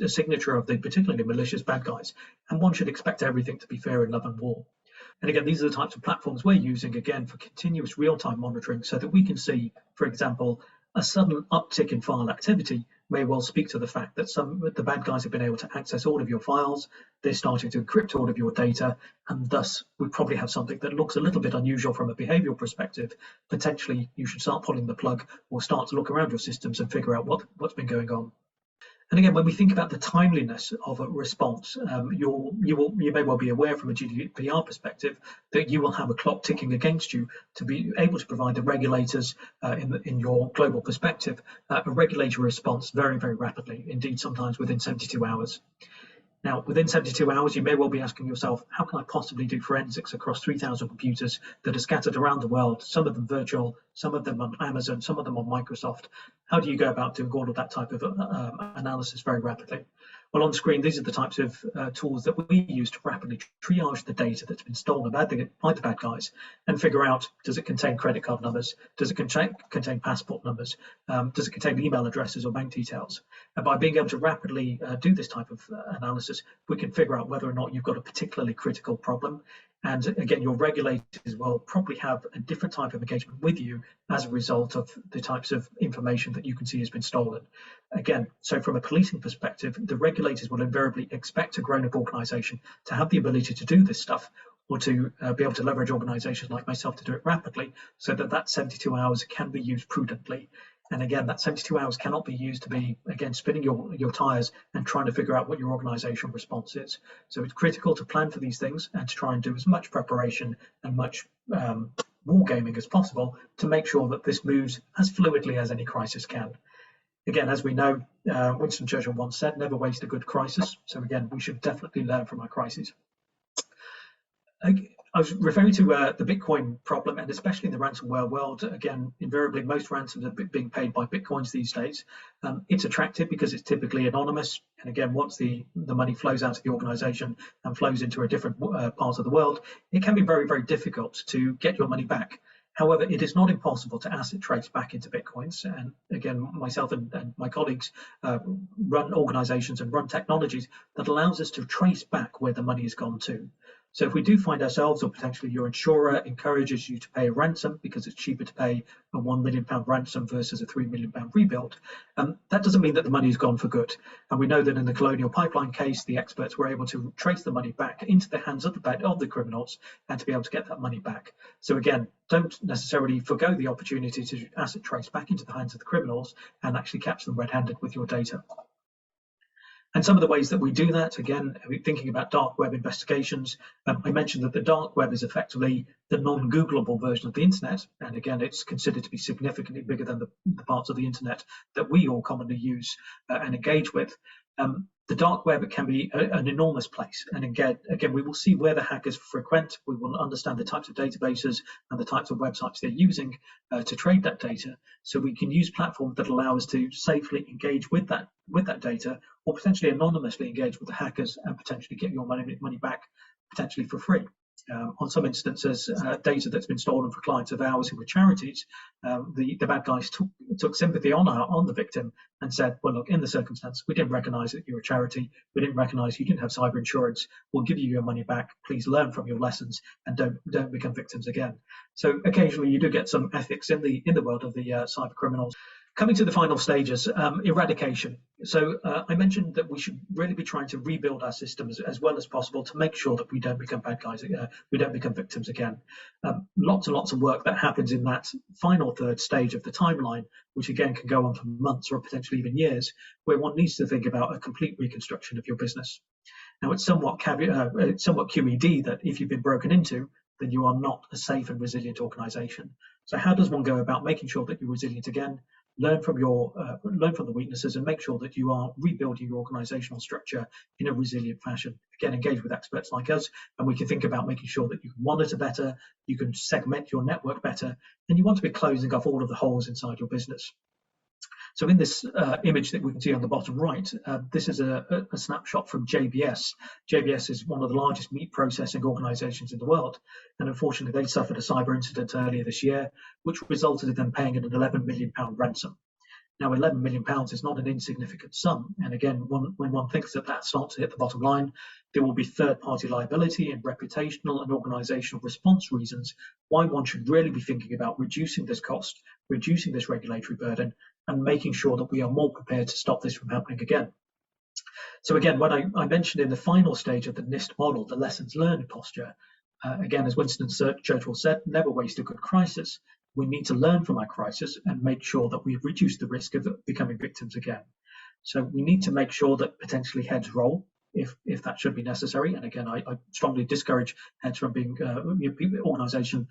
signature of the particularly malicious bad guys, and one should expect everything to be fair in love and war. And again, these are the types of platforms we're using again for continuous real-time monitoring, so that we can see, for example, a sudden uptick in file activity may well speak to the fact that the bad guys have been able to access all of your files, they're starting to encrypt all of your data, and thus we probably have something that looks a little bit unusual from a behavioral perspective. Potentially you should start pulling the plug or start to look around your systems and figure out what's been going on. And again, when we think about the timeliness of a response, you may well be aware from a GDPR perspective that you will have a clock ticking against you to be able to provide the regulators in your global perspective a regulatory response very, very rapidly, indeed sometimes within 72 hours. Now, within 72 hours, you may well be asking yourself, how can I possibly do forensics across 3,000 computers that are scattered around the world, some of them virtual, some of them on Amazon, some of them on Microsoft? How do you go about doing all of that type of analysis very rapidly? Well, on screen, these are the types of tools that we use to rapidly triage the data that's been stolen by the bad guys and figure out, does it contain credit card numbers? Does it contain passport numbers? Does it contain email addresses or bank details? And by being able to rapidly do this type of analysis, we can figure out whether or not you've got a particularly critical problem. And again, your regulators will probably have a different type of engagement with you as a result of the types of information that you can see has been stolen. Again, so from a policing perspective, the regulators will invariably expect a grown-up organisation to have the ability to do this stuff, or to be able to leverage organisations like myself to do it rapidly, so that that 72 hours can be used prudently. And again, that 72 hours cannot be used to be, again, spinning your tires and trying to figure out what your organization response is. So it's critical to plan for these things and to try and do as much preparation and much wargaming as possible to make sure that this moves as fluidly as any crisis can. Again, as we know, Winston Churchill once said, never waste a good crisis. So again, we should definitely learn from our crises. I was referring to the Bitcoin problem, and especially in the ransomware world. Again, invariably, most ransoms are being paid by Bitcoins these days. It's attractive because it's typically anonymous. And again, once the money flows out of the organization and flows into a different part of the world, it can be very, very difficult to get your money back. However, it is not impossible to asset trace back into Bitcoins. And again, myself and my colleagues run organizations and run technologies that allows us to trace back where the money has gone to. So if we do find ourselves, or potentially your insurer encourages you to pay a ransom because it's cheaper to pay a £1 million ransom versus a £3 million rebuild, that doesn't mean that the money is gone for good. And we know that in the Colonial Pipeline case, the experts were able to trace the money back into the hands of the criminals and to be able to get that money back. So again, don't necessarily forgo the opportunity to asset trace back into the hands of the criminals and actually catch them red-handed with your data. And some of the ways that we do that, again, thinking about dark web investigations, I mentioned that the dark web is effectively the non-Googleable version of the internet. And again, it's considered to be significantly bigger than the parts of the internet that we all commonly use and engage with. The dark web can be an enormous place. And again, we will see where the hackers frequent. We will understand the types of databases and the types of websites they're using to trade that data. So we can use platforms that allow us to safely engage with that data, or potentially anonymously engage with the hackers and potentially get your money back, potentially for free. On some instances, data that's been stolen for clients of ours who were charities, the bad guys took sympathy on the victim and said, well, look, in the circumstance, we didn't recognize that you're a charity. We didn't recognize you didn't have cyber insurance. We'll give you your money back. Please learn from your lessons and don't become victims again. So occasionally you do get some ethics in the world of the cyber criminals. Coming to the final stages, eradication. So I mentioned that we should really be trying to rebuild our systems as well as possible to make sure that we don't become bad guys, we don't become victims again. Lots and lots of work that happens in that final third stage of the timeline, which again can go on for months or potentially even years, where one needs to think about a complete reconstruction of your business. Now, it's somewhat QED that if you've been broken into, then you are not a safe and resilient organization. So how does one go about making sure that you're resilient again? Learn from the weaknesses and make sure that you are rebuilding your organizational structure in a resilient fashion. Again, engage with experts like us, and we can think about making sure that you can monitor better, you can segment your network better, and you want to be closing off all of the holes inside your business. So in this image that we can see on the bottom right, this is a snapshot from JBS. JBS is one of the largest meat processing organizations in the world. And unfortunately, they suffered a cyber incident earlier this year, which resulted in them paying an £11 million ransom. Now, £11 million is not an insignificant sum. And again, when one thinks that starts to hit the bottom line, there will be third-party liability and reputational and organizational response reasons why one should really be thinking about reducing this cost, reducing this regulatory burden, and making sure that we are more prepared to stop this from happening again. So again, when I mentioned in the final stage of the NIST model, the lessons learned posture, again, as Winston Churchill said, never waste a good crisis. We need to learn from our crisis and make sure that we reduce the risk of becoming victims again. So we need to make sure that potentially heads roll if that should be necessary. And again, I strongly discourage heads from being organization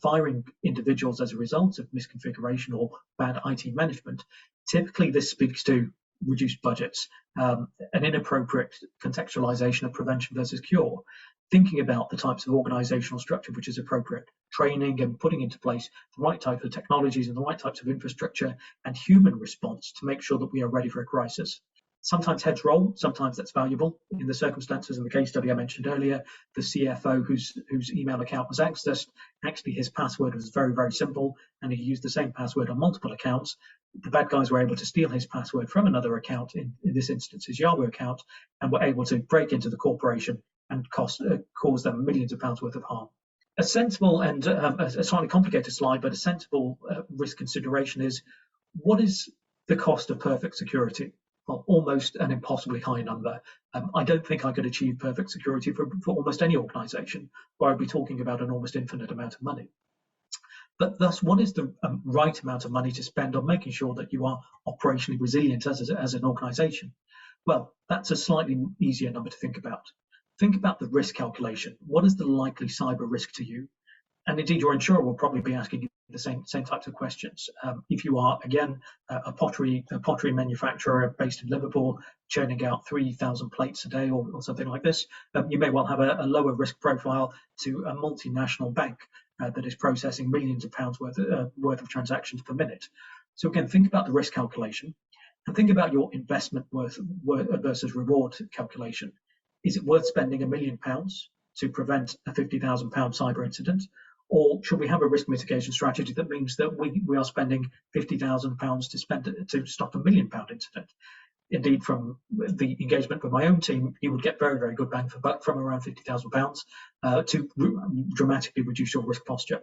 firing individuals as a result of misconfiguration or bad IT management. Typically, this speaks to reduced budgets, an inappropriate contextualization of prevention versus cure, thinking about the types of organizational structure which is appropriate, training and putting into place the right types of technologies and the right types of infrastructure and human response to make sure that we are ready for a crisis. Sometimes heads roll, sometimes that's valuable. In the circumstances in the case study I mentioned earlier, the CFO whose email account was accessed, actually his password was very, very simple, and he used the same password on multiple accounts. The bad guys were able to steal his password from another account, in this instance his Yahoo account, and were able to break into the corporation, and cause them millions of pounds worth of harm. A sensible and a slightly complicated slide, but a sensible risk consideration is, what is the cost of perfect security? Well, almost an impossibly high number. I don't think I could achieve perfect security for almost any organization, where I'd be talking about an almost infinite amount of money. But thus, what is the right amount of money to spend on making sure that you are operationally resilient as an organization? Well, that's a slightly easier number to think about. Think about the risk calculation. What is the likely cyber risk to you? And indeed, your insurer will probably be asking you the same types of questions. If you are, again, a pottery manufacturer based in Liverpool, churning out 3,000 plates a day or something like this, you may well have a lower risk profile to a multinational bank that is processing millions of pounds worth of transactions per minute. So again, think about the risk calculation and think about your investment versus reward calculation. Is it worth spending £1 million to prevent a £50,000 cyber incident? Or should we have a risk mitigation strategy that means that we are spending £50,000 to stop £1 million incident? Indeed, from the engagement with my own team, you would get very, very good bang for buck from around £50,000 to dramatically reduce your risk posture.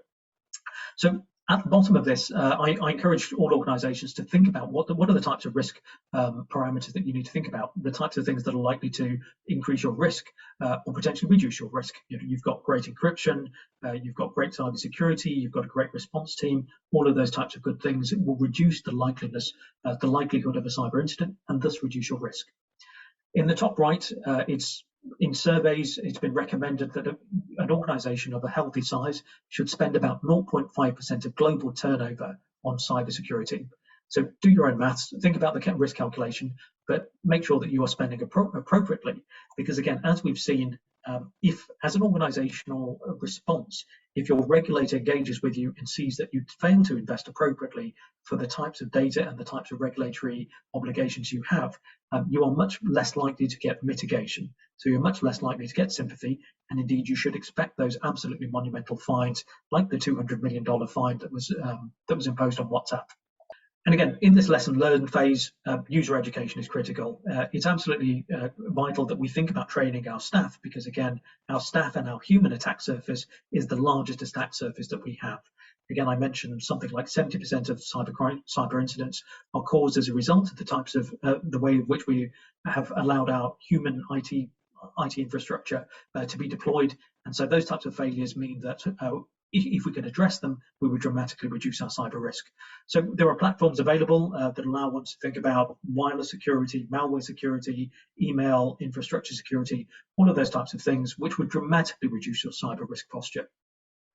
So at the bottom of this, I encourage all organizations to think about what are the types of risk parameters that you need to think about, the types of things that are likely to increase your risk or potentially reduce your risk. You've got great encryption, you've got great cyber security, you've got a great response team. All of those types of good things will reduce the likelihood of a cyber incident and thus reduce your risk. In the top right, in surveys, it's been recommended that an organization of a healthy size should spend about 0.5% of global turnover on cybersecurity. So do your own maths, think about the risk calculation, but make sure that you are spending appropriately. Because again, as we've seen, if as an organizational response, if your regulator engages with you and sees that you fail to invest appropriately for the types of data and the types of regulatory obligations you have, you are much less likely to get mitigation. So you're much less likely to get sympathy. And indeed, you should expect those absolutely monumental fines, like the $200 million fine that was imposed on WhatsApp. And again, in this lesson learned phase, user education is critical. It's absolutely vital that we think about training our staff, because again, our staff and our human attack surface is the largest attack surface that we have. Again, I mentioned something like 70% of cyber incidents are caused as a result of the types of the way in which we have allowed our human IT infrastructure to be deployed. And so those types of failures mean that if we can address them, we would dramatically reduce our cyber risk. So there are platforms available that allow one to think about wireless security, malware security, email infrastructure security, all of those types of things, which would dramatically reduce your cyber risk posture.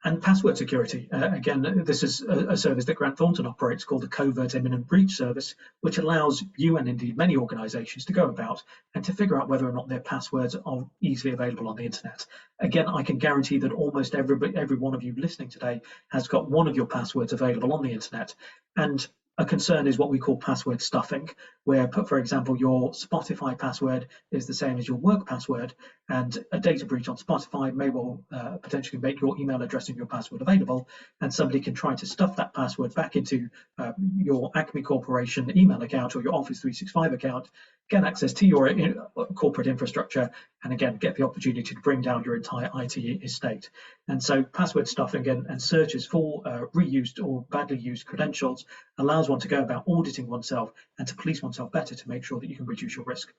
And password security. Again, this is a service that Grant Thornton operates called the Covert Eminent Breach Service, which allows you and indeed many organizations to go about and to figure out whether or not their passwords are easily available on the internet. Again, I can guarantee that almost every one of you listening today has got one of your passwords available on the internet. And a concern is what we call password stuffing, where, for example, your Spotify password is the same as your work password, and a data breach on Spotify may well potentially make your email address and your password available, and somebody can try to stuff that password back into your Acme Corporation email account or your Office 365 account, get access to your corporate infrastructure, and again, get the opportunity to bring down your entire IT estate. And so password stuffing and searches for reused or badly used credentials allows one to go about auditing oneself and to police oneself better to make sure that you can reduce your risk.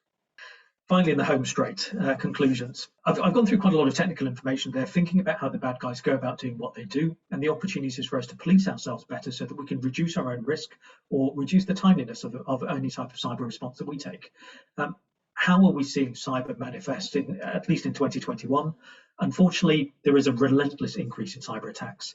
Finally, in the home straight, conclusions. I've gone through quite a lot of technical information there, thinking about how the bad guys go about doing what they do and the opportunities for us to police ourselves better so that we can reduce our own risk or reduce the timeliness of any type of cyber response that we take. How are we seeing cyber manifest, at least in 2021? Unfortunately, there is a relentless increase in cyber attacks.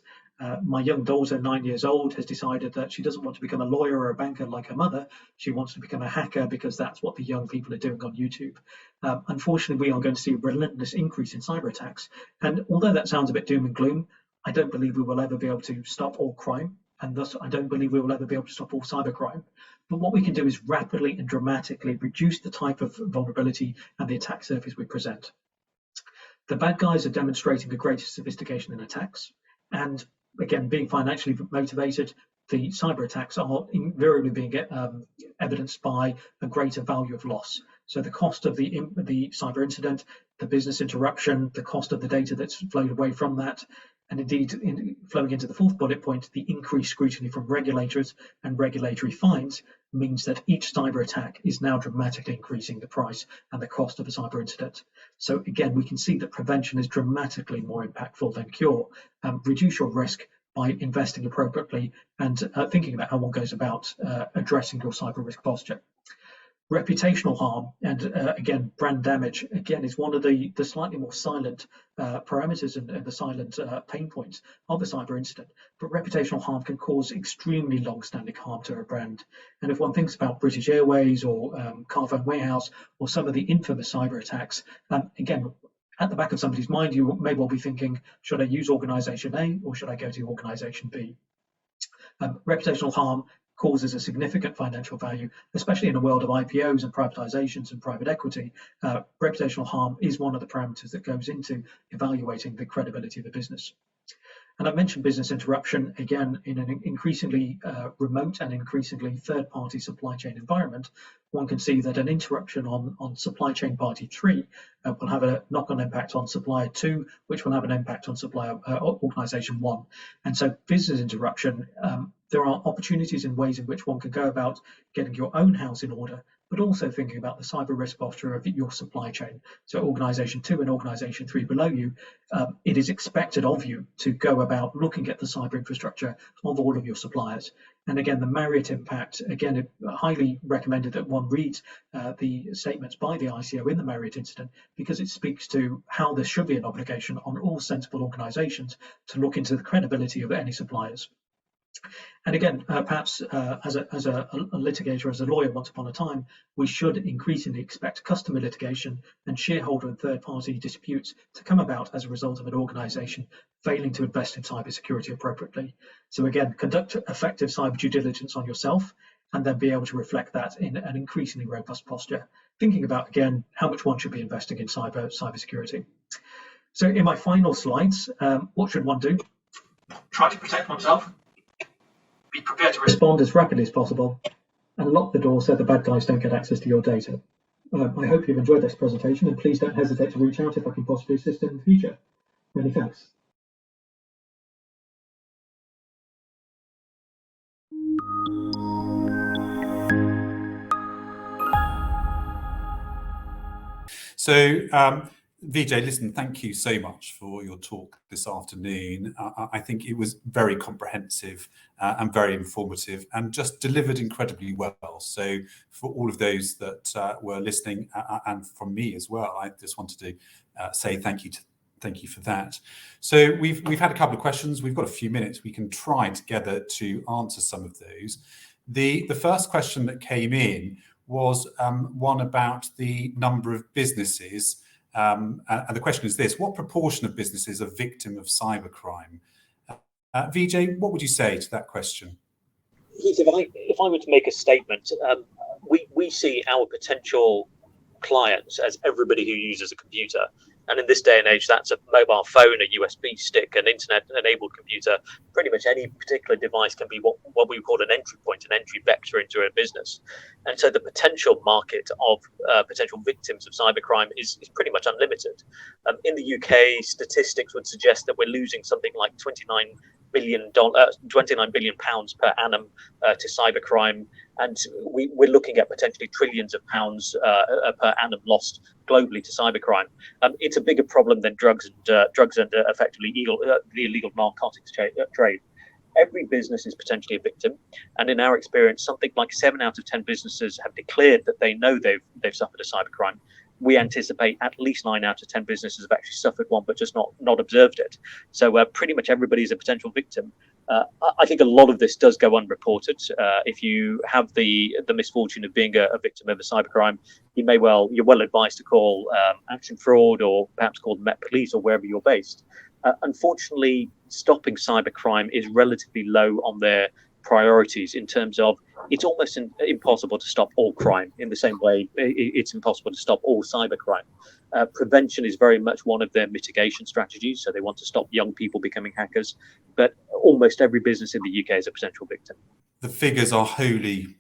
My young daughter, 9 years old, has decided that she doesn't want to become a lawyer or a banker like her mother. She wants to become a hacker because that's what the young people are doing on YouTube. Unfortunately, we are going to see a relentless increase in cyber attacks. And although that sounds a bit doom and gloom, I don't believe we will ever be able to stop all crime. And thus, I don't believe we will ever be able to stop all cybercrime. But what we can do is rapidly and dramatically reduce the type of vulnerability and the attack surface we present. The bad guys are demonstrating the greatest sophistication in attacks. And again, being financially motivated, the cyber attacks are invariably being evidenced by a greater value of loss. So the cost of the cyber incident the business interruption, the cost of the data that's flowed away from that, and indeed, flowing into the fourth bullet point, the increased scrutiny from regulators and regulatory fines means that each cyber attack is now dramatically increasing the price and the cost of a cyber incident. So again, we can see that prevention is dramatically more impactful than cure. Reduce your risk by investing appropriately and thinking about how one goes about addressing your cyber risk posture. Reputational harm and again brand damage again is one of the slightly more silent parameters and the silent pain points of a cyber incident. But reputational harm can cause extremely long-standing harm to a brand. And if one thinks about British Airways or Carphone Warehouse or some of the infamous cyber attacks, again, at the back of somebody's mind, you may well be thinking, should I use organization A or should I go to organization B? Reputational harm causes a significant financial value, especially in a world of IPOs and privatizations and private equity. Reputational harm is one of the parameters that goes into evaluating the credibility of the business. And I've mentioned business interruption, again, in an increasingly remote and increasingly third-party supply chain environment. One can see that an interruption on supply chain party 3 will have a knock-on impact on supplier 2, which will have an impact on supplier organization 1. And so business interruption, there are opportunities and ways in which one can go about getting your own house in order, but also thinking about the cyber risk posture of your supply chain. So organization 2 and organization 3 below you, it is expected of you to go about looking at the cyber infrastructure of all of your suppliers. And again, the Marriott impact, again, it highly recommended that one reads the statements by the ICO in the Marriott incident, because it speaks to how there should be an obligation on all sensible organizations to look into the credibility of any suppliers. And again, perhaps as a litigator, as a lawyer once upon a time, we should increasingly expect customer litigation and shareholder and third-party disputes to come about as a result of an organization failing to invest in cybersecurity appropriately. So again, conduct effective cyber due diligence on yourself and then be able to reflect that in an increasingly robust posture, thinking about, again, how much one should be investing in cybersecurity. So in my final slides, what should one do? Try to protect oneself. Be prepared to respond as rapidly as possible, and lock the door so the bad guys don't get access to your data. I hope you've enjoyed this presentation, and please don't hesitate to reach out if I can possibly assist in the future. Many thanks. So, Vijay, listen, thank you so much for your talk this afternoon. I think it was very comprehensive and very informative and just delivered incredibly well. So for all of those that were listening and from me as well, I just wanted to say thank you for that. So we've had a couple of questions. We've got a few minutes. We can try together to answer some of those. The first question that came in was one about the number of businesses. And the question is this: what proportion of businesses are victim of cybercrime? Vijay, what would you say to that question? Heath, if I were to make a statement, we see our potential clients as everybody who uses a computer. And in this day and age, that's a mobile phone, a USB stick, an internet-enabled computer. Pretty much any particular device can be what we call an entry point, an entry vector into a business. And so the potential market of potential victims of cybercrime is pretty much unlimited. In the UK, statistics would suggest that we're losing something like £29 billion per annum to cybercrime, and we're looking at potentially trillions of pounds per annum lost globally to cybercrime. It's a bigger problem than drugs and effectively the illegal narcotics trade. Every business is potentially a victim, and in our experience, something like 7 out of 10 businesses have declared that they know they've suffered a cybercrime. We anticipate at least 9 out of 10 businesses have actually suffered one, but just not observed it. So pretty much everybody is a potential victim. I think a lot of this does go unreported. If you have the misfortune of being a victim of a cybercrime, you're well advised to call Action Fraud or perhaps call the Met Police or wherever you're based. Unfortunately, stopping cybercrime is relatively low on their priorities in terms of it's almost impossible to stop all crime in the same way it's impossible to stop all cybercrime. Prevention is very much one of their mitigation strategies, so they want to stop young people becoming hackers, but almost every business in the UK is a potential victim. The figures are wholly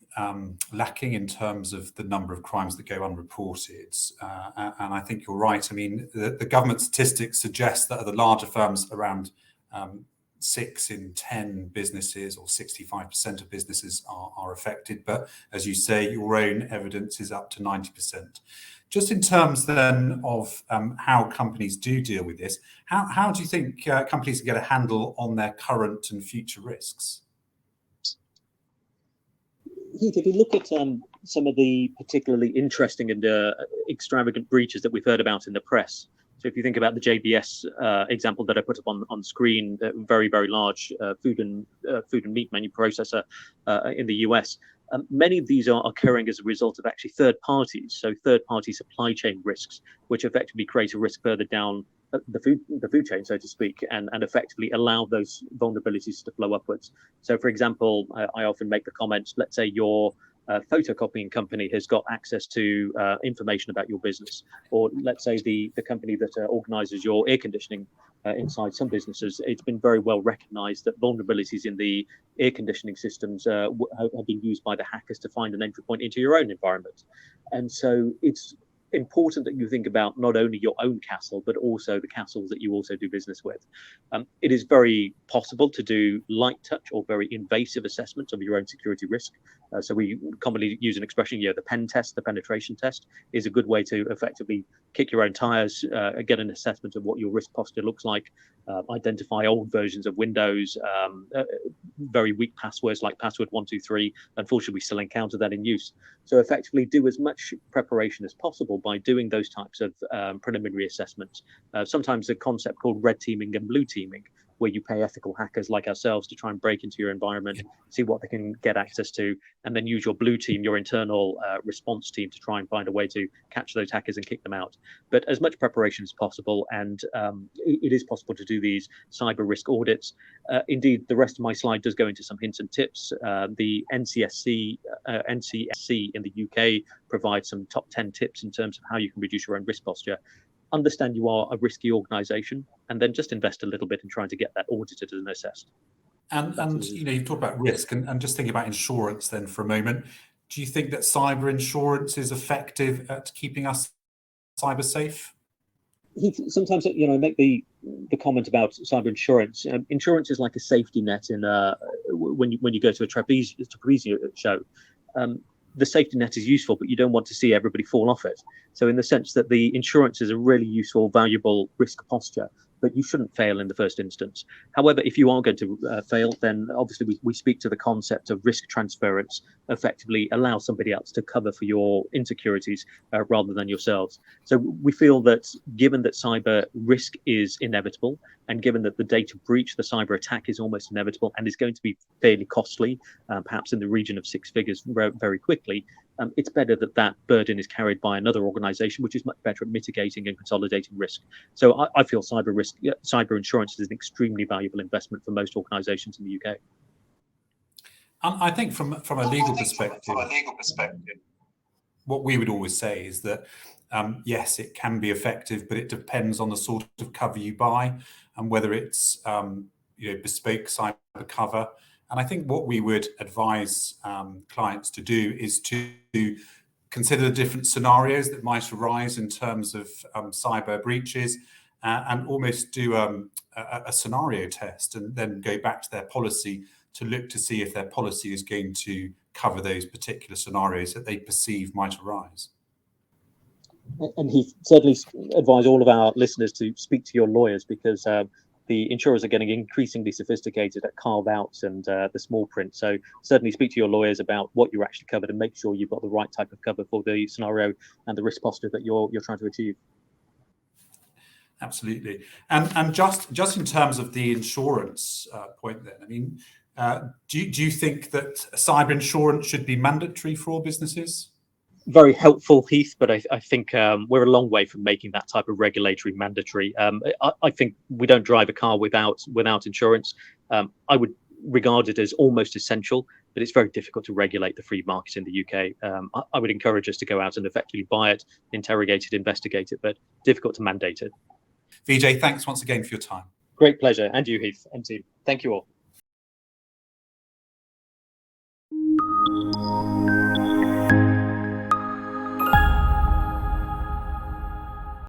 lacking in terms of the number of crimes that go unreported. And I think you're right. I mean, the government statistics suggest that at the larger firms, around 6 in 10 businesses or 65% of businesses are affected. But as you say, your own evidence is up to 90%. Just in terms then of how companies do deal with this, how do you think companies get a handle on their current and future risks? Heath, if you look at some of the particularly interesting and extravagant breaches that we've heard about in the press, so if you think about the JBS example that I put up on screen, the very, very large food and meat menu processor in the US, many of these are occurring as a result of actually third parties, so third-party supply chain risks, which effectively create a risk further down the food chain, so to speak, and effectively allow those vulnerabilities to flow upwards. So, for example, I often make the comment, let's say your photocopying company has got access to information about your business, or let's say the company that organizes your air conditioning inside some businesses. It's been very well recognized that vulnerabilities in the air conditioning systems have been used by the hackers to find an entry point into your own environment. And so it's important that you think about not only your own castle, but also the castles that you also do business with. It is very possible to do light touch or very invasive assessments of your own security risk. So we commonly use an expression, the pen test, the penetration test is a good way to effectively kick your own tires, get an assessment of what your risk posture looks like, identify old versions of Windows, very weak passwords like password 123. Unfortunately, we still encounter that in use. So effectively do as much preparation as possible by doing those types of preliminary assessments. Sometimes a concept called red teaming and blue teaming, where you pay ethical hackers like ourselves to try and break into your environment, see what they can get access to, and then use your blue team, your internal response team, to try and find a way to catch those hackers and kick them out. But as much preparation as possible, and it is possible to do these cyber risk audits. Indeed, the rest of my slide does go into some hints and tips. The NCSC in the UK provides some top 10 tips in terms of how you can reduce your own risk posture. Understand you are a risky organization, and then just invest a little bit in trying to get that audited and assessed. And you've talked about risk, and just thinking about insurance then for a moment. Do you think that cyber insurance is effective at keeping us cyber safe? Sometimes, I make the comment about cyber insurance. Insurance is like a safety net in when you go to a trapeze show. The safety net is useful, but you don't want to see everybody fall off it. So in the sense that the insurance is a really useful, valuable risk posture, but you shouldn't fail in the first instance. However, if you are going to fail, then obviously we speak to the concept of risk transference, effectively allow somebody else to cover for your insecurities rather than yourselves. So we feel that given that cyber risk is inevitable, and given that the data breach, the cyber attack, is almost inevitable and is going to be fairly costly, perhaps in the region of 6 figures very quickly, it's better that burden is carried by another organization, which is much better at mitigating and consolidating risk. So I feel cyber insurance is an extremely valuable investment for most organizations in the UK. I think from a legal perspective, what we would always say is that yes, it can be effective, but it depends on the sort of cover you buy and whether it's bespoke cyber cover. And I think what we would advise clients to do is to consider the different scenarios that might arise in terms of cyber breaches, and almost do a scenario test, and then go back to their policy to look to see if their policy is going to cover those particular scenarios that they perceive might arise. And he certainly advise all of our listeners to speak to your lawyers, because the insurers are getting increasingly sophisticated at carve-outs and the small print. So certainly speak to your lawyers about what you're actually covered, and make sure you've got the right type of cover for the scenario and the risk posture that you're trying to achieve. Absolutely. And just in terms of the insurance point then, I mean, do you think that cyber insurance should be mandatory for all businesses? Very helpful, Heath, but I think we're a long way from making that type of regulatory mandatory. I think we don't drive a car without insurance. I would regard it as almost essential, but it's very difficult to regulate the free market in the UK. I would encourage us to go out and effectively buy it, interrogate it, investigate it, but difficult to mandate it. Vijay, thanks once again for your time. Great pleasure. And you, Heath, and team. Thank you all.